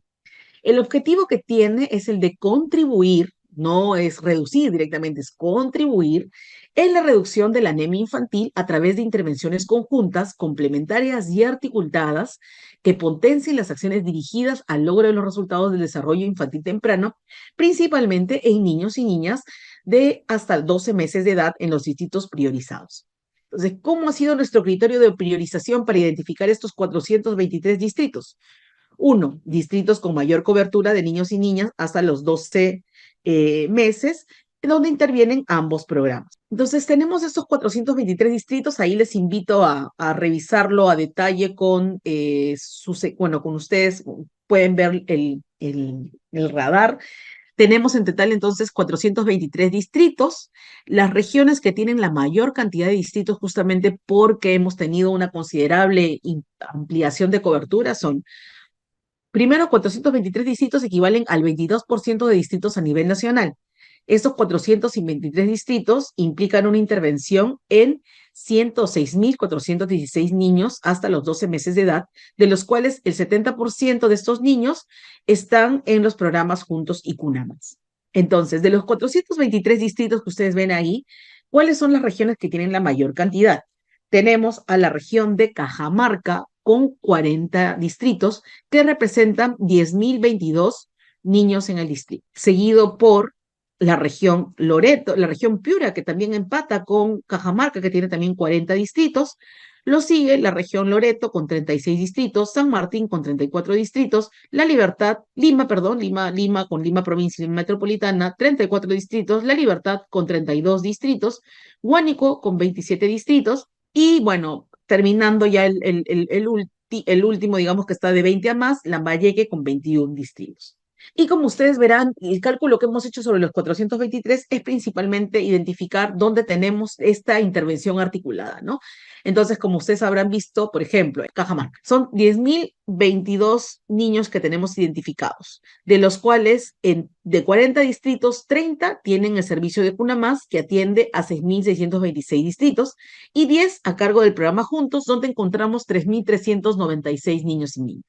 El objetivo que tiene es el de contribuir, no es reducir directamente, es contribuir en la reducción de la anemia infantil a través de intervenciones conjuntas, complementarias y articuladas que potencien las acciones dirigidas al logro de los resultados del desarrollo infantil temprano, principalmente en niños y niñas de hasta 12 meses de edad en los distritos priorizados. Entonces, ¿cómo ha sido nuestro criterio de priorización para identificar estos 423 distritos? Uno, distritos con mayor cobertura de niños y niñas hasta los 12 meses, donde intervienen ambos programas. Entonces, tenemos estos 423 distritos, ahí les invito a revisarlo a detalle con ustedes, pueden ver el radar. Tenemos en total entonces 423 distritos, las regiones que tienen la mayor cantidad de distritos justamente porque hemos tenido una considerable ampliación de cobertura son. Primero, 423 distritos equivalen al 22% de distritos a nivel nacional. Estos 423 distritos implican una intervención en 106.416 niños hasta los 12 meses de edad, de los cuales el 70% de estos niños están en los programas Juntos y Cunamas. Entonces, de los 423 distritos que ustedes ven ahí, ¿cuáles son las regiones que tienen la mayor cantidad? Tenemos a la región de Cajamarca con 40 distritos que representan 10.022 niños en el distrito, seguido por la región Loreto, la región Piura, que también empata con Cajamarca, que tiene también 40 distritos. Lo sigue la región Loreto con 36 distritos, San Martín con 34 distritos, La Libertad, Lima con Lima provincia y Lima metropolitana, 34 distritos, La Libertad con 32 distritos, Huánico con 27 distritos, y bueno, terminando ya el último, digamos que está de 20 a más, Lambayeque con 21 distritos. Y como ustedes verán, el cálculo que hemos hecho sobre los 423 es principalmente identificar dónde tenemos esta intervención articulada, ¿no? Entonces, como ustedes habrán visto, por ejemplo, en Cajamarca, son 10.022 niños que tenemos identificados, de los cuales de 40 distritos, 30 tienen el servicio de Cuna Más, que atiende a 6.626 distritos, y 10 a cargo del programa Juntos, donde encontramos 3.396 niños y niñas.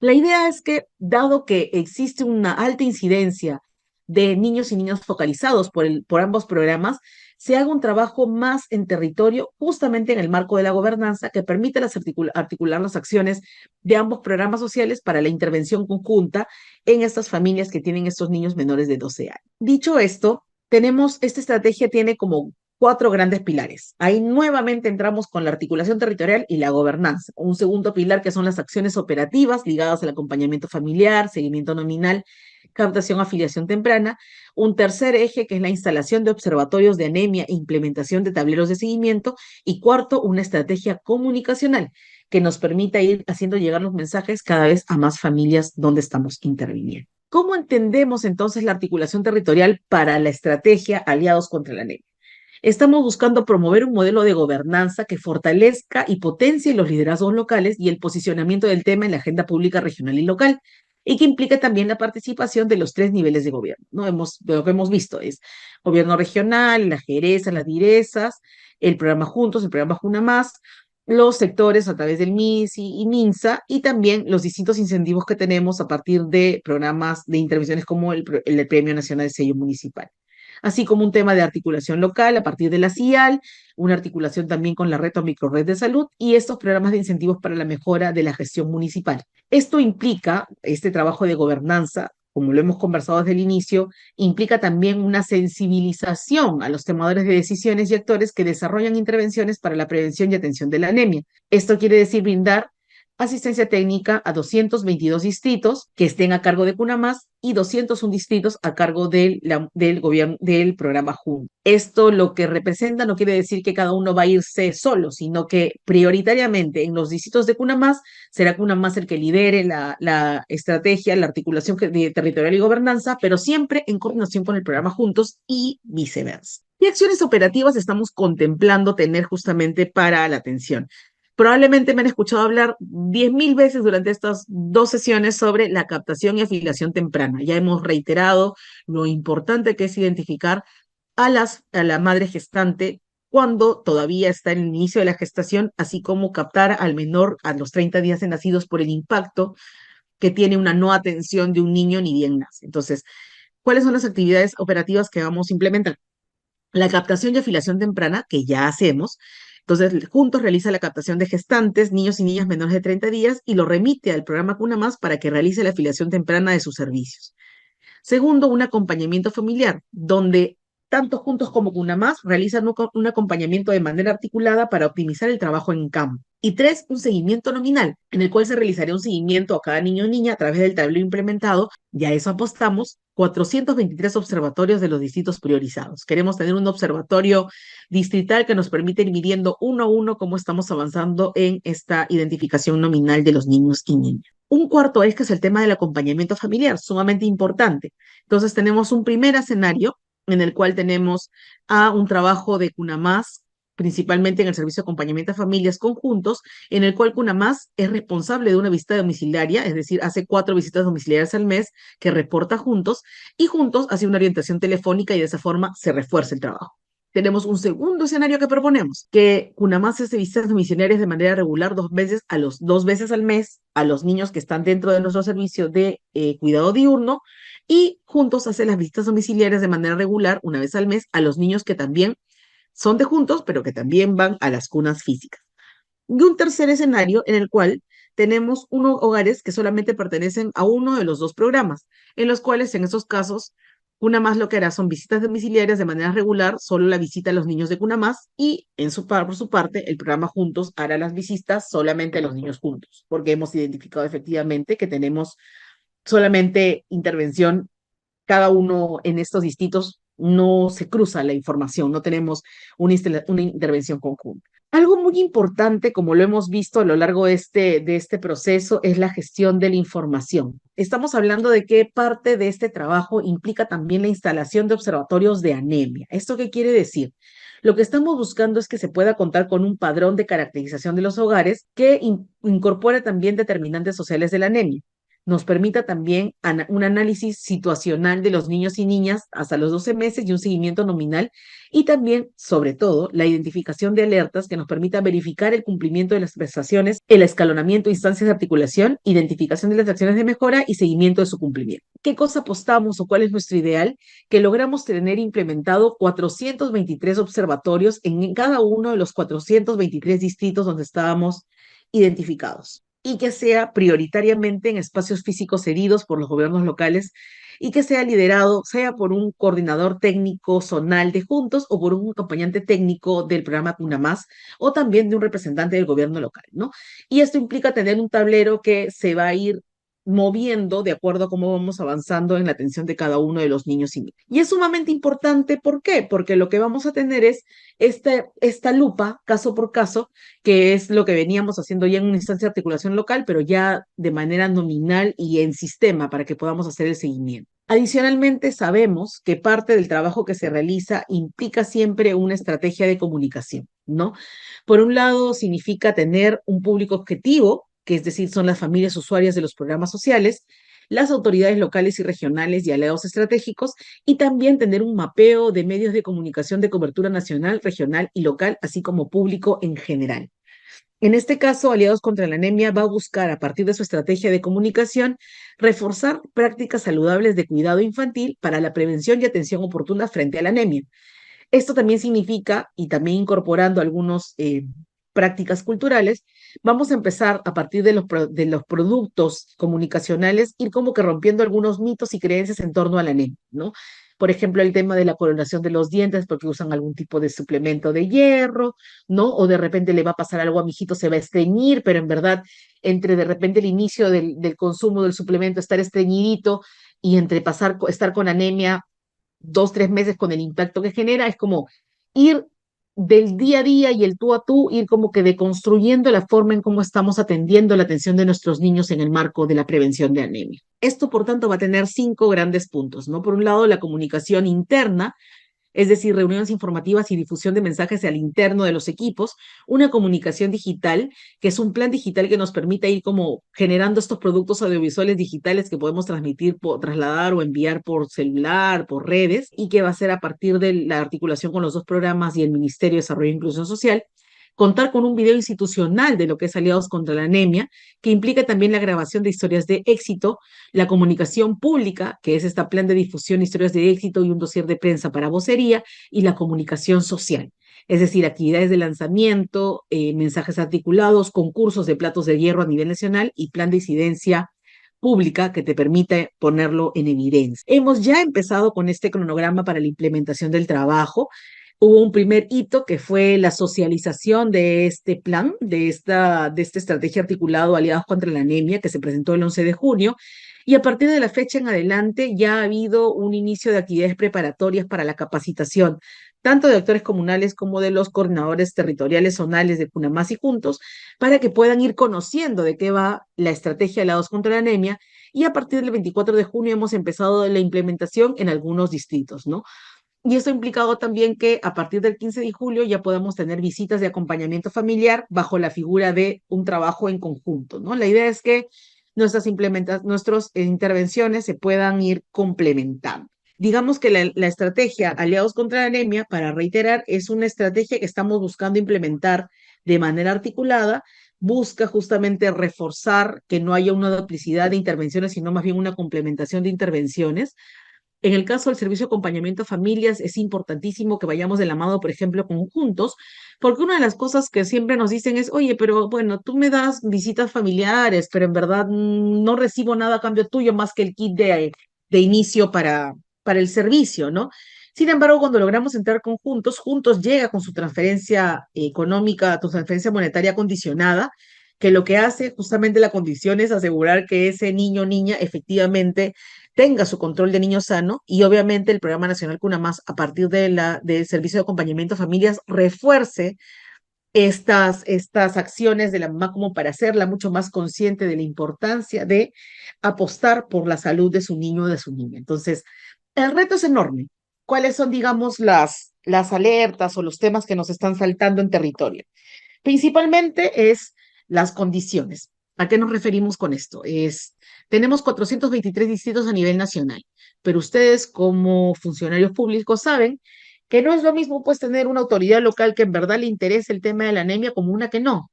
La idea es que, dado que existe una alta incidencia de niños y niñas focalizados por ambos programas, se haga un trabajo más en territorio, justamente en el marco de la gobernanza, que permita articular las acciones de ambos programas sociales para la intervención conjunta en estas familias que tienen estos niños menores de 12 años. Dicho esto, esta estrategia tiene como 4 grandes pilares. Ahí nuevamente entramos con la articulación territorial y la gobernanza. Un segundo pilar que son las acciones operativas ligadas al acompañamiento familiar, seguimiento nominal, captación, afiliación temprana. Un tercer eje que es la instalación de observatorios de anemia e implementación de tableros de seguimiento. Y cuarto, una estrategia comunicacional que nos permita ir haciendo llegar los mensajes cada vez a más familias donde estamos interviniendo. ¿Cómo entendemos entonces la articulación territorial para la estrategia Aliados contra la Anemia? Estamos buscando promover un modelo de gobernanza que fortalezca y potencie los liderazgos locales y el posicionamiento del tema en la agenda pública regional y local, y que implique también la participación de los 3 niveles de gobierno, ¿no? Lo que hemos visto es gobierno regional, las jerezas, las direzas, el programa Juntos, el programa Juna Más, los sectores a través del MISI y MINSA, y también los distintos incentivos que tenemos a partir de programas de intervenciones como el Premio Nacional de Sello Municipal, así como un tema de articulación local a partir de la CIAL, una articulación también con la red o microred de salud y estos programas de incentivos para la mejora de la gestión municipal. Esto implica, este trabajo de gobernanza, como lo hemos conversado desde el inicio, implica también una sensibilización a los tomadores de decisiones y actores que desarrollan intervenciones para la prevención y atención de la anemia. Esto quiere decir brindar asistencia técnica a 222 distritos que estén a cargo de Cuna Más y 201 distritos a cargo del gobierno del programa Juntos. Esto lo que representa no quiere decir que cada uno va a irse solo, sino que prioritariamente en los distritos de Cunamás será Cunamás el que lidere la estrategia, la articulación territorial y gobernanza, pero siempre en coordinación con el programa Juntos y viceversa. ¿Qué acciones operativas estamos contemplando tener justamente para la atención? Probablemente me han escuchado hablar 10.000 veces durante estas 2 sesiones sobre la captación y afiliación temprana. Ya hemos reiterado lo importante que es identificar a la madre gestante cuando todavía está en el inicio de la gestación, así como captar al menor a los 30 días de nacidos por el impacto que tiene una no atención de un niño ni bien nace. Entonces, ¿cuáles son las actividades operativas que vamos a implementar? La captación y afiliación temprana, que ya hacemos. Entonces, juntos realiza la captación de gestantes, niños y niñas menores de 30 días y lo remite al programa Cuna Más para que realice la afiliación temprana de sus servicios. Segundo, un acompañamiento familiar, donde tanto Juntos como CUNAMás realizan un acompañamiento de manera articulada para optimizar el trabajo en campo. Y tres, un seguimiento nominal, en el cual se realizaría un seguimiento a cada niño o niña a través del tablero implementado. Y a eso apostamos 423 observatorios de los distritos priorizados. Queremos tener un observatorio distrital que nos permite ir midiendo uno a uno cómo estamos avanzando en esta identificación nominal de los niños y niñas. Un cuarto es que es el tema del acompañamiento familiar, sumamente importante. Entonces tenemos un primer escenario en el cual tenemos a un trabajo de CUNAMás, principalmente en el servicio de acompañamiento a familias conjuntos, en el cual CUNAMás es responsable de una visita domiciliaria, es decir, hace 4 visitas domiciliarias al mes que reporta Juntos, y Juntos hace una orientación telefónica y de esa forma se refuerza el trabajo. Tenemos un segundo escenario que proponemos, que CUNAMás hace visitas domiciliarias de manera regular 2 veces al mes a los niños que están dentro de nuestro servicio de cuidado diurno, y Juntos hace las visitas domiciliarias de manera regular 1 vez al mes a los niños que también son de Juntos, pero que también van a las cunas físicas. Y un tercer escenario en el cual tenemos unos hogares que solamente pertenecen a uno de los dos programas, en los cuales en esos casos CUNAMás lo que hará son visitas domiciliarias de manera regular, solo la visita a los niños de CUNAMás, y por su parte el programa Juntos hará las visitas solamente a los niños juntos, porque hemos identificado efectivamente que tenemos solamente intervención cada uno en estos distritos, no se cruza la información, no tenemos una intervención conjunta. Algo muy importante, como lo hemos visto a lo largo de este proceso, es la gestión de la información. Estamos hablando de qué parte de este trabajo implica también la instalación de observatorios de anemia. ¿Esto qué quiere decir? Lo que estamos buscando es que se pueda contar con un padrón de caracterización de los hogares que incorpore también determinantes sociales de la anemia, nos permita también un análisis situacional de los niños y niñas hasta los 12 meses y un seguimiento nominal, y también, sobre todo, la identificación de alertas que nos permita verificar el cumplimiento de las prestaciones, el escalonamiento de instancias de articulación, identificación de las acciones de mejora y seguimiento de su cumplimiento. ¿Qué cosa apostamos o cuál es nuestro ideal? Que logramos tener implementado 423 observatorios en cada uno de los 423 distritos donde estábamos identificados, y que sea prioritariamente en espacios físicos cedidos por los gobiernos locales, y que sea liderado, sea por un coordinador técnico zonal de Juntos o por un acompañante técnico del programa CUNAMás, o también de un representante del gobierno local, ¿no? Y esto implica tener un tablero que se va a ir moviendo de acuerdo a cómo vamos avanzando en la atención de cada uno de los niños y niñas. Y es sumamente importante, ¿por qué? Porque lo que vamos a tener es esta lupa, caso por caso, que es lo que veníamos haciendo ya en una instancia de articulación local, pero ya de manera nominal y en sistema para que podamos hacer el seguimiento. Adicionalmente, sabemos que parte del trabajo que se realiza implica siempre una estrategia de comunicación, ¿no? Por un lado, significa tener un público objetivo, que es decir, son las familias usuarias de los programas sociales, las autoridades locales y regionales y aliados estratégicos, y también tener un mapeo de medios de comunicación de cobertura nacional, regional y local, así como público en general. En este caso, Aliados contra la Anemia va a buscar, a partir de su estrategia de comunicación, reforzar prácticas saludables de cuidado infantil para la prevención y atención oportuna frente a la anemia. Esto también significa, y también incorporando algunas prácticas culturales, vamos a empezar a partir de los productos comunicacionales, ir como que rompiendo algunos mitos y creencias en torno a la anemia, ¿no? Por ejemplo, el tema de la coloración de los dientes porque usan algún tipo de suplemento de hierro, ¿no? O de repente le va a pasar algo a mi hijito, se va a estreñir, pero en verdad, entre de repente el inicio del consumo del suplemento, estar estreñidito, y entre estar con anemia 2, 3 meses con el impacto que genera, es como ir del día a día y el tú a tú, ir como que deconstruyendo la forma en cómo estamos atendiendo la atención de nuestros niños en el marco de la prevención de anemia. Esto, por tanto, va a tener 5 grandes puntos, ¿no? Por un lado, la comunicación interna, es decir, reuniones informativas y difusión de mensajes al interno de los equipos, una comunicación digital, que es un plan digital que nos permite ir como generando estos productos audiovisuales digitales que podemos transmitir, trasladar o enviar por celular, por redes, y que va a ser a partir de la articulación con los 2 programas y el Ministerio de Desarrollo e Inclusión Social, contar con un video institucional de lo que es Aliados contra la Anemia, que implica también la grabación de historias de éxito, la comunicación pública, que es este plan de difusión, historias de éxito y un dossier de prensa para vocería, y la comunicación social, es decir, actividades de lanzamiento, mensajes articulados, concursos de platos de hierro a nivel nacional y plan de incidencia pública que te permite ponerlo en evidencia. Hemos ya empezado con este cronograma para la implementación del trabajo. Hubo un primer hito que fue la socialización de este plan, de esta estrategia articulado Aliados contra la Anemia, que se presentó el 11 de junio, y a partir de la fecha en adelante ya ha habido un inicio de actividades preparatorias para la capacitación, tanto de actores comunales como de los coordinadores territoriales zonales de Cunamás y Juntos, para que puedan ir conociendo de qué va la estrategia Aliados contra la Anemia, y a partir del 24 de junio hemos empezado la implementación en algunos distritos, ¿no? Y esto ha implicado también que a partir del 15 de julio ya podamos tener visitas de acompañamiento familiar bajo la figura de un trabajo en conjunto, ¿no? La idea es que nuestras intervenciones se puedan ir complementando. Digamos que la estrategia Aliados contra la Anemia, para reiterar, es una estrategia que estamos buscando implementar de manera articulada, busca justamente reforzar que no haya una duplicidad de intervenciones, sino más bien una complementación de intervenciones. En el caso del servicio de acompañamiento a familias, es importantísimo que vayamos de la mano, por ejemplo, conjuntos, porque una de las cosas que siempre nos dicen es, oye, pero bueno, tú me das visitas familiares, pero en verdad no recibo nada a cambio tuyo más que el kit de inicio para el servicio, ¿no? Sin embargo, cuando logramos entrar conjuntos, Juntos llega con su transferencia económica, tu transferencia monetaria condicionada, que lo que hace justamente la condición es asegurar que ese niño o niña efectivamente tenga su control de niño sano, y obviamente el Programa Nacional Cunamás, a partir del Servicio de Acompañamiento a Familias, refuerce estas acciones de la mamá como para hacerla mucho más consciente de la importancia de apostar por la salud de su niño o de su niña. Entonces, el reto es enorme. ¿Cuáles son, digamos, las alertas o los temas que nos están saltando en territorio? Principalmente es las condiciones. ¿A qué nos referimos con esto? Tenemos 423 distritos a nivel nacional, pero ustedes como funcionarios públicos saben que no es lo mismo pues tener una autoridad local que en verdad le interese el tema de la anemia como una que no.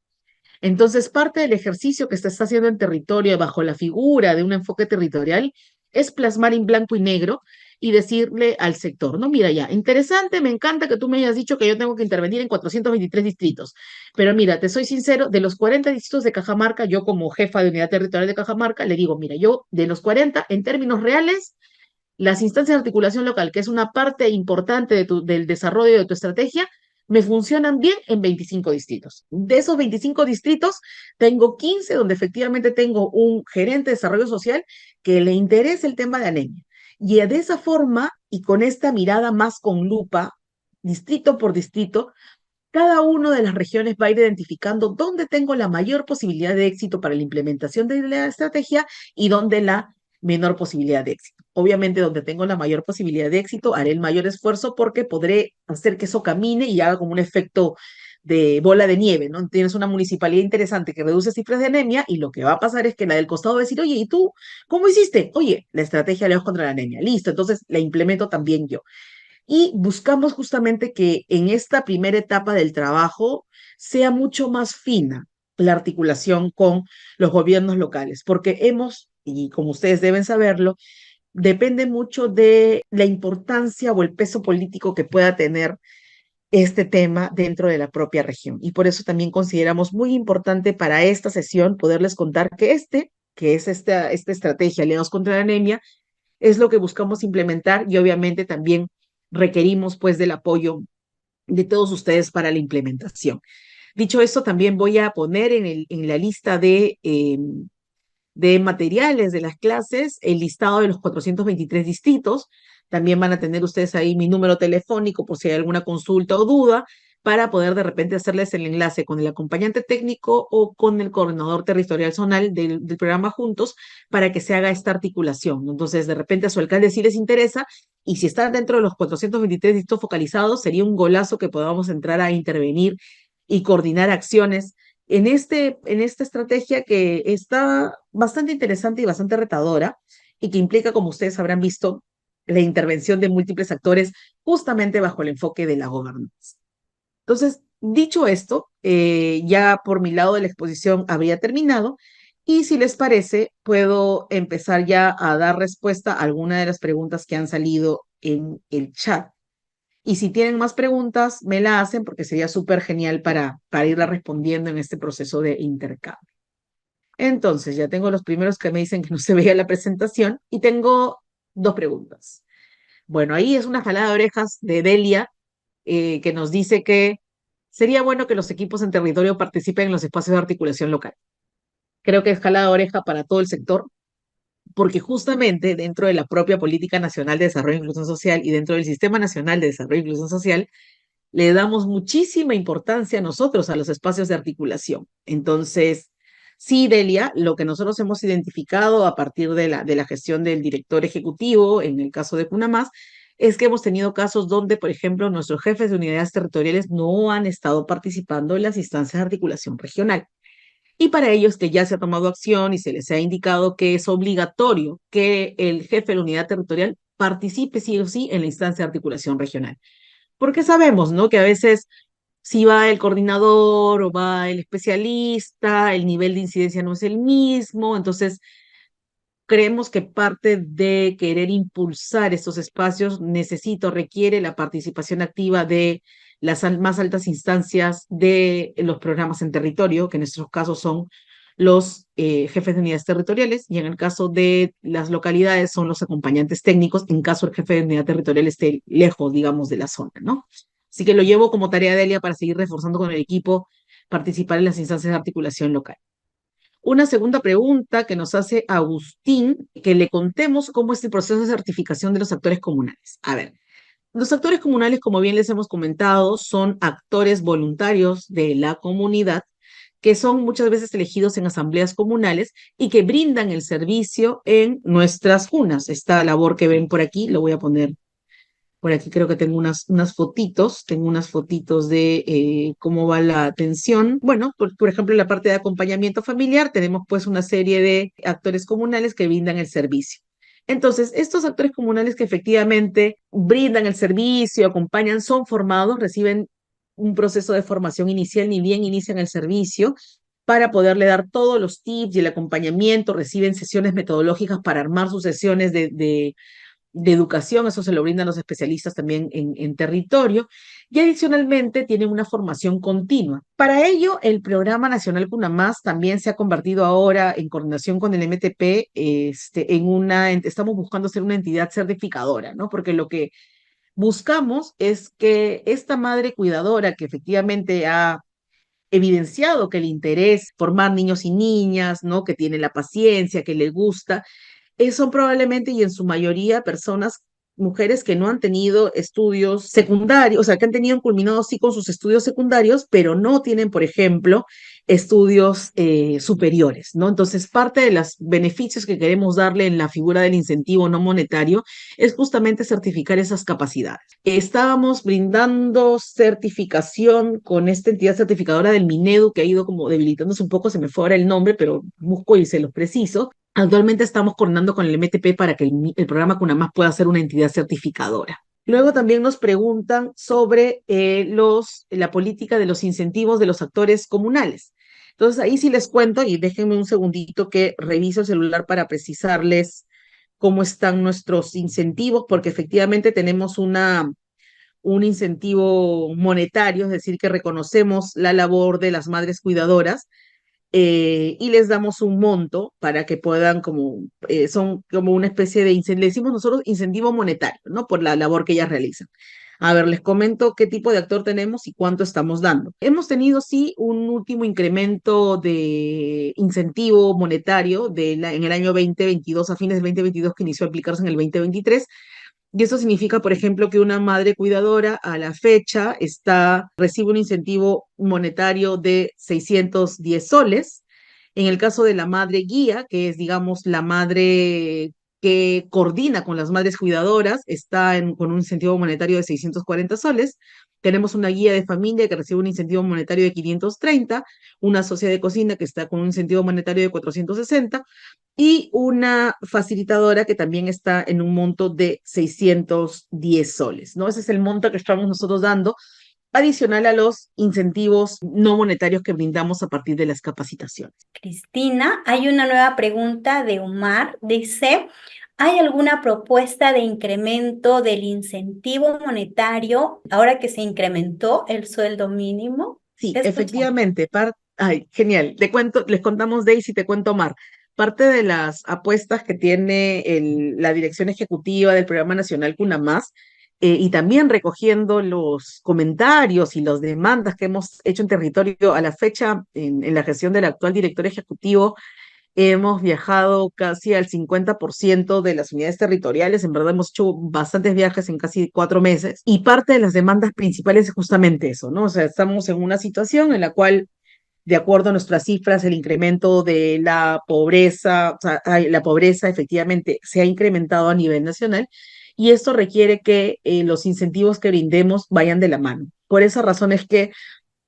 Entonces, parte del ejercicio que se está haciendo en territorio bajo la figura de un enfoque territorial es plasmar en blanco y negro y decirle al sector, no, mira ya, interesante, me encanta que tú me hayas dicho que yo tengo que intervenir en 423 distritos, pero mira, te soy sincero, de los 40 distritos de Cajamarca, yo como jefa de unidad territorial de Cajamarca, le digo, mira, yo de los 40, en términos reales, las instancias de articulación local, que es una parte importante del desarrollo de tu estrategia, me funcionan bien en 25 distritos. De esos 25 distritos, tengo 15 donde efectivamente tengo un gerente de desarrollo social que le interesa el tema de anemia. Y de esa forma, y con esta mirada más con lupa, distrito por distrito, cada una de las regiones va a ir identificando dónde tengo la mayor posibilidad de éxito para la implementación de la estrategia y dónde la menor posibilidad de éxito. Obviamente, donde tengo la mayor posibilidad de éxito, haré el mayor esfuerzo porque podré hacer que eso camine y haga como un efecto de bola de nieve, ¿no? Tienes una municipalidad interesante que reduce cifras de anemia y lo que va a pasar es que la del costado va a decir, oye, ¿y tú cómo hiciste? Oye, la estrategia Leos contra la anemia. Listo, entonces la implemento también yo. Y buscamos justamente que en esta primera etapa del trabajo sea mucho más fina la articulación con los gobiernos locales, porque y como ustedes deben saberlo, depende mucho de la importancia o el peso político que pueda tener este tema dentro de la propia región. Y por eso también consideramos muy importante para esta sesión poderles contar que es esta estrategia Aliados contra la Anemia, es lo que buscamos implementar, y obviamente también requerimos pues del apoyo de todos ustedes para la implementación. Dicho esto, también voy a poner en la lista de materiales de las clases, el listado de los 423 distritos. También van a tener ustedes ahí mi número telefónico por si hay alguna consulta o duda, para poder de repente hacerles el enlace con el acompañante técnico o con el coordinador territorial zonal del programa Juntos, para que se haga esta articulación. Entonces, de repente a su alcalde sí les interesa, y si están dentro de los 423 distritos focalizados, sería un golazo que podamos entrar a intervenir y coordinar acciones en esta estrategia que está bastante interesante y bastante retadora, y que implica, como ustedes habrán visto, la intervención de múltiples actores justamente bajo el enfoque de la gobernanza. Entonces, dicho esto, ya por mi lado de la exposición habría terminado, y si les parece, puedo empezar ya a dar respuesta a alguna de las preguntas que han salido en el chat. Y si tienen más preguntas, me la hacen, porque sería súper genial para irla respondiendo en este proceso de intercambio. Entonces, ya tengo los primeros que me dicen que no se veía la presentación, y tengo dos preguntas. Bueno, ahí es una jalada de orejas de Delia, que nos dice que sería bueno que los equipos en territorio participen en los espacios de articulación local. Creo que es jalada de oreja para todo el sector, porque justamente dentro de la propia Política Nacional de Desarrollo e Inclusión Social y dentro del Sistema Nacional de Desarrollo e Inclusión Social, le damos muchísima importancia nosotros a los espacios de articulación. Entonces, sí, Delia, lo que nosotros hemos identificado a partir de la gestión del director ejecutivo, en el caso de CUNAMAS, es que hemos tenido casos donde, por ejemplo, nuestros jefes de unidades territoriales no han estado participando en las instancias de articulación regional. Y para ellos que ya se ha tomado acción y se les ha indicado que es obligatorio que el jefe de la unidad territorial participe sí o sí en la instancia de articulación regional. Porque sabemos, ¿no? Que a veces si va el coordinador o va el especialista, el nivel de incidencia no es el mismo. Entonces, creemos que parte de querer impulsar estos espacios requiere la participación activa de las más altas instancias de los programas en territorio, que en nuestros casos son los jefes de unidades territoriales, y en el caso de las localidades son los acompañantes técnicos, en caso el jefe de unidad territorial esté lejos, digamos, de la zona, ¿no? Así que lo llevo como tarea de Elia para seguir reforzando con el equipo, participar en las instancias de articulación local. Una segunda pregunta que nos hace Agustín, que le contemos cómo es el proceso de certificación de los actores comunales. A ver, los actores comunales, como bien les hemos comentado, son actores voluntarios de la comunidad, que son muchas veces elegidos en asambleas comunales y que brindan el servicio en nuestras junas. Esta labor que ven por aquí, lo voy a poner por aquí, creo que tengo unas fotitos, de cómo va la atención. Bueno, por ejemplo, en la parte de acompañamiento familiar tenemos pues una serie de actores comunales que brindan el servicio. Entonces, estos actores comunales que efectivamente brindan el servicio, acompañan, son formados, reciben un proceso de formación inicial, ni bien inician el servicio, para poderle dar todos los tips y el acompañamiento, reciben sesiones metodológicas para armar sus sesiones de educación. Eso se lo brindan los especialistas también en territorio, y adicionalmente tienen una formación continua. Para ello, el Programa Nacional CUNAMAS también se ha convertido ahora, en coordinación con el MTP, estamos buscando ser una entidad certificadora, ¿no? Porque lo que buscamos es que esta madre cuidadora, que efectivamente ha evidenciado que el interés formar niños y niñas, ¿no? Que tiene la paciencia, que le gusta, son probablemente y en su mayoría personas, mujeres que no han tenido estudios secundarios, o sea, que han tenido culminados sí con sus estudios secundarios, pero no tienen, por ejemplo, estudios superiores, ¿no? Entonces, parte de los beneficios que queremos darle en la figura del incentivo no monetario es justamente certificar esas capacidades. Estábamos brindando certificación con esta entidad certificadora del Minedu, que ha ido como debilitándose un poco, se me fue ahora el nombre, pero busco y se los preciso. Actualmente estamos coordinando con el MTP para que el programa CUNAMAS pueda ser una entidad certificadora. Luego también nos preguntan sobre la política de los incentivos de los actores comunales. Entonces ahí sí les cuento, y déjenme un segundito que reviso el celular para precisarles cómo están nuestros incentivos, porque efectivamente tenemos un incentivo monetario, es decir, que reconocemos la labor de las madres cuidadoras, y les damos un monto para que puedan, son como una especie de, le decimos nosotros incentivo monetario, ¿no? Por la labor que ellas realizan. A ver, les comento qué tipo de actor tenemos y cuánto estamos dando. Hemos tenido, sí, un último incremento de incentivo monetario en el año 2022, a fines del 2022, que inició a aplicarse en el 2023. Y eso significa, por ejemplo, que una madre cuidadora a la fecha recibe un incentivo monetario de 610 soles. En el caso de la madre guía, que es, digamos, la madre que coordina con las madres cuidadoras, con un incentivo monetario de 640 soles. Tenemos una guía de familia que recibe un incentivo monetario de 530, una socia de cocina que está con un incentivo monetario de 460 y una facilitadora que también está en un monto de 610 soles, ¿no? Ese es el monto que estamos nosotros dando, adicional a los incentivos no monetarios que brindamos a partir de las capacitaciones. Cristina, hay una nueva pregunta de Omar. Dice, ¿hay alguna propuesta de incremento del incentivo monetario ahora que se incrementó el sueldo mínimo? Sí, Te escuchamos. efectivamente. Ay, genial. Les contamos, Daisy, te cuento, Mar. Parte de las apuestas que tiene la dirección ejecutiva del Programa Nacional CUNAMás, y también recogiendo los comentarios y las demandas que hemos hecho en territorio a la fecha, en la gestión del actual director ejecutivo, hemos viajado casi al 50% de las unidades territoriales. En verdad hemos hecho bastantes viajes en casi 4 meses y parte de las demandas principales es justamente eso, ¿no? O sea, estamos en una situación en la cual, de acuerdo a nuestras cifras, el incremento de la pobreza, o sea, la pobreza efectivamente se ha incrementado a nivel nacional y esto requiere que los incentivos que brindemos vayan de la mano. Por esa razón es que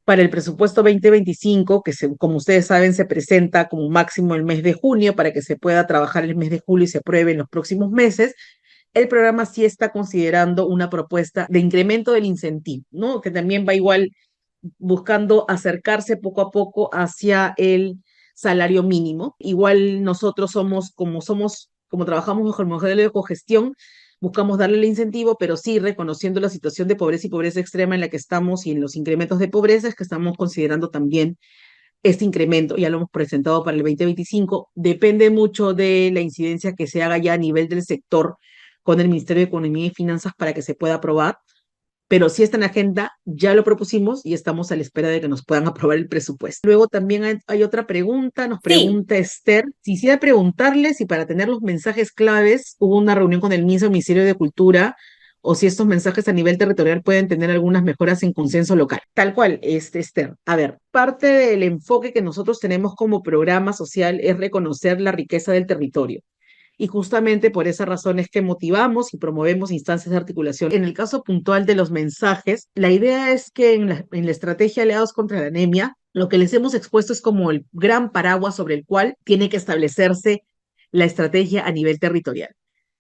para el presupuesto 2025, como ustedes saben, se presenta como máximo el mes de junio para que se pueda trabajar el mes de julio y se apruebe en los próximos meses. El programa sí está considerando una propuesta de incremento del incentivo, ¿no? Que también va igual buscando acercarse poco a poco hacia el salario mínimo. Igual nosotros como trabajamos bajo el modelo de cogestión, buscamos darle el incentivo, pero sí reconociendo la situación de pobreza y pobreza extrema en la que estamos y en los incrementos de pobreza, es que estamos considerando también este incremento. Ya lo hemos presentado para el 2025. Depende mucho de la incidencia que se haga ya a nivel del sector con el Ministerio de Economía y Finanzas para que se pueda aprobar, pero sí está en la agenda, ya lo propusimos y estamos a la espera de que nos puedan aprobar el presupuesto. Luego también hay otra pregunta, nos Sí, pregunta Esther, quisiera preguntarle si para tener los mensajes claves hubo una reunión con el MINSA, el Ministerio de Cultura, o si estos mensajes a nivel territorial pueden tener algunas mejoras en consenso local. Tal cual, Esther. A ver, parte del enfoque que nosotros tenemos como programa social es reconocer la riqueza del territorio. Y justamente por esa razón es que motivamos y promovemos instancias de articulación. En el caso puntual de los mensajes, la idea es que en la estrategia Aliados contra la Anemia, lo que les hemos expuesto es como el gran paraguas sobre el cual tiene que establecerse la estrategia a nivel territorial.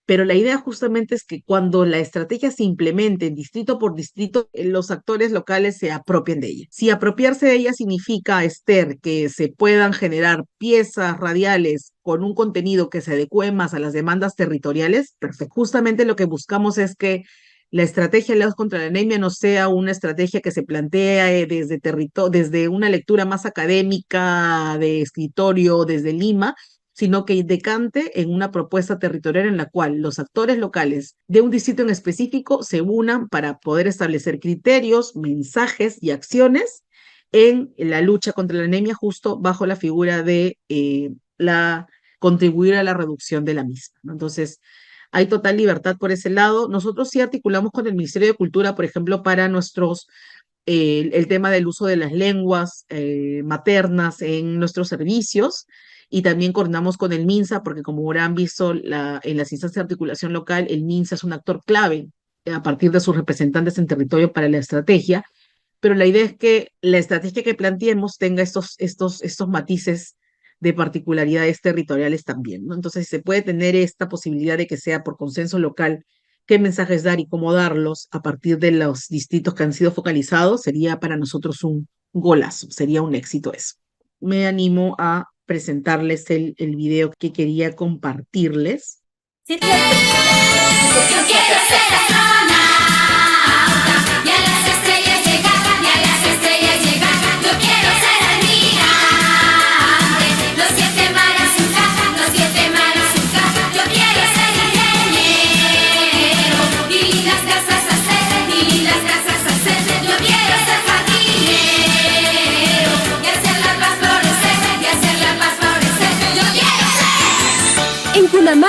Pero la idea justamente es que cuando la estrategia se implemente en distrito por distrito, los actores locales se apropien de ella. Si apropiarse de ella significa, Esther, que se puedan generar piezas radiales con un contenido que se adecue más a las demandas territoriales, perfecto. Justamente lo que buscamos es que la estrategia Aliados contra la Anemia no sea una estrategia que se plantea desde una lectura más académica, de escritorio, desde Lima, sino que decante en una propuesta territorial en la cual los actores locales de un distrito en específico se unan para poder establecer criterios, mensajes y acciones en la lucha contra la anemia, justo bajo la figura de contribuir a la reducción de la misma, ¿no? Entonces, hay total libertad por ese lado. Nosotros sí articulamos con el Ministerio de Cultura, por ejemplo, para el tema del uso de las lenguas maternas en nuestros servicios, y también coordinamos con el MINSA, porque como habrán visto en las instancias de articulación local, el MINSA es un actor clave a partir de sus representantes en territorio para la estrategia, pero la idea es que la estrategia que planteemos tenga estos matices de particularidades territoriales también, ¿no? Entonces, se puede tener esta posibilidad de que sea por consenso local qué mensajes dar y cómo darlos a partir de los distritos que han sido focalizados, sería para nosotros un golazo, sería un éxito eso. Me animo a presentarles el video que quería compartirles. sí te escuchamos. Te Yo quiero escuchamos. ser astronauta y a las estrellas llegar, y a las estrellas llegar. Yo quiero ser almirante, los 7 mares un caja, los 7 mares un caja. Yo quiero ser ingeniero y las casas hacer, y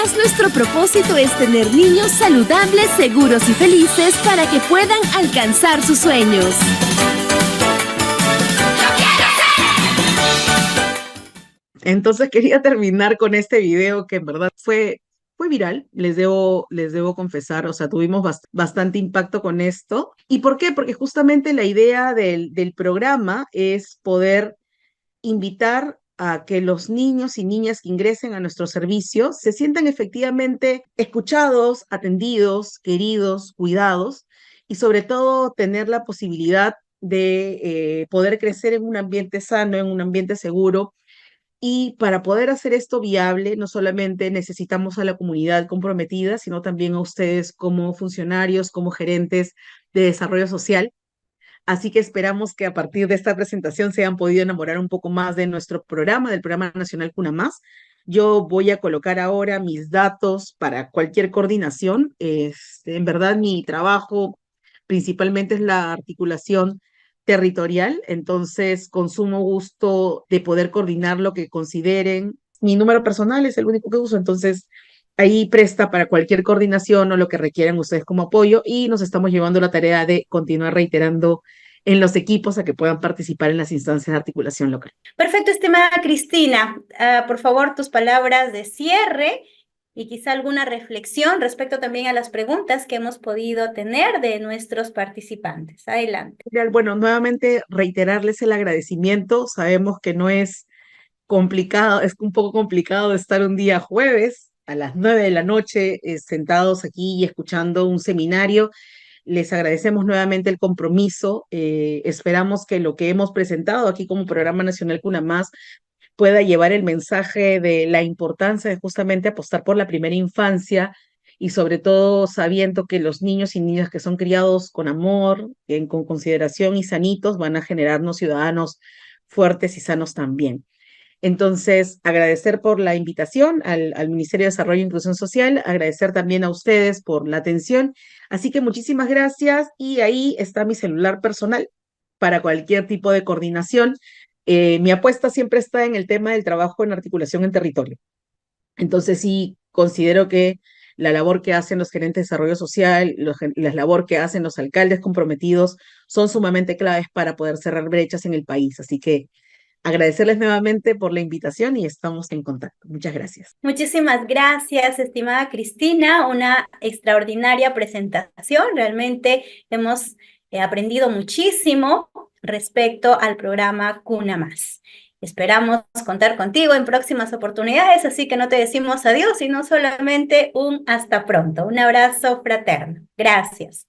Más nuestro propósito es tener niños saludables, seguros y felices para que puedan alcanzar sus sueños. Entonces quería terminar con este video que en verdad fue viral, les debo confesar, o sea, tuvimos bastante impacto con esto. ¿Y por qué? Porque justamente la idea del programa es poder invitar a que los niños y niñas que ingresen a nuestro servicio se sientan efectivamente escuchados, atendidos, queridos, cuidados y sobre todo tener la posibilidad de poder crecer en un ambiente sano, en un ambiente seguro. Y para poder hacer esto viable, no solamente necesitamos a la comunidad comprometida, sino también a ustedes como funcionarios, como gerentes de desarrollo social. Así que esperamos que a partir de esta presentación se hayan podido enamorar un poco más de nuestro programa, del Programa Nacional Cuna Más. Yo voy a colocar ahora mis datos para cualquier coordinación. En verdad, mi trabajo principalmente es la articulación territorial, entonces con sumo gusto de poder coordinar lo que consideren. Mi número personal es el único que uso, entonces ahí presta para cualquier coordinación o lo que requieran ustedes como apoyo y nos estamos llevando la tarea de continuar reiterando en los equipos a que puedan participar en las instancias de articulación local. Perfecto, estimada Cristina. Por favor, tus palabras de cierre y quizá alguna reflexión respecto también a las preguntas que hemos podido tener de nuestros participantes. Adelante. Bueno, nuevamente reiterarles el agradecimiento. Sabemos que no es complicado, es un poco complicado estar un día jueves a las 9 de la noche sentados aquí y escuchando un seminario. Les agradecemos nuevamente el compromiso. Esperamos que lo que hemos presentado aquí como Programa Nacional Cuna Más pueda llevar el mensaje de la importancia de justamente apostar por la primera infancia y sobre todo sabiendo que los niños y niñas que son criados con amor, con consideración y sanitos van a generarnos ciudadanos fuertes y sanos también. Entonces, agradecer por la invitación al Ministerio de Desarrollo e Inclusión Social, agradecer también a ustedes por la atención. Así que muchísimas gracias y ahí está mi celular personal para cualquier tipo de coordinación. Mi apuesta siempre está en el tema del trabajo en articulación en territorio. Entonces, sí, considero que la labor que hacen los gerentes de desarrollo social, la labor que hacen los alcaldes comprometidos son sumamente claves para poder cerrar brechas en el país. Así que agradecerles nuevamente por la invitación y estamos en contacto. Muchas gracias. Muchísimas gracias, estimada Cristina. Una extraordinaria presentación. Realmente hemos aprendido muchísimo respecto al programa Cuna Más. Esperamos contar contigo en próximas oportunidades, así que no te decimos adiós, sino solamente un hasta pronto. Un abrazo fraterno. Gracias.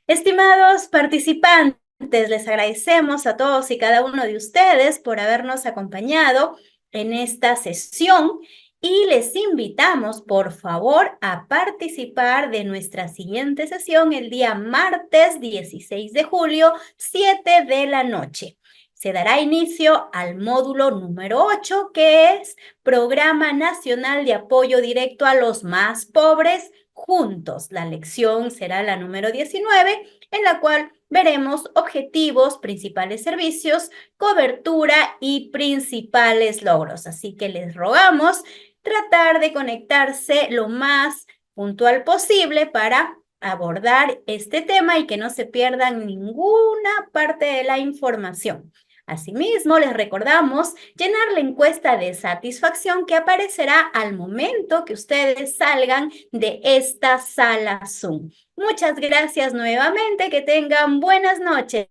Estimados participantes, les agradecemos a todos y cada uno de ustedes por habernos acompañado en esta sesión y les invitamos, por favor, a participar de nuestra siguiente sesión el día martes 16 de julio, 7 de la noche. Se dará inicio al módulo número 8, que es Programa Nacional de Apoyo Directo a los Más Pobres, Juntos. La lección será la número 19, en la cual veremos objetivos, principales servicios, cobertura y principales logros. Así que les rogamos tratar de conectarse lo más puntual posible para abordar este tema y que no se pierdan ninguna parte de la información. Asimismo, les recordamos llenar la encuesta de satisfacción que aparecerá al momento que ustedes salgan de esta sala Zoom. Muchas gracias nuevamente, que tengan buenas noches.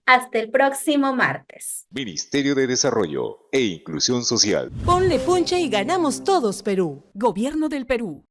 Hasta el próximo martes. Ministerio de Desarrollo e Inclusión Social. Ponle punche y ganamos todos, Perú. Gobierno del Perú.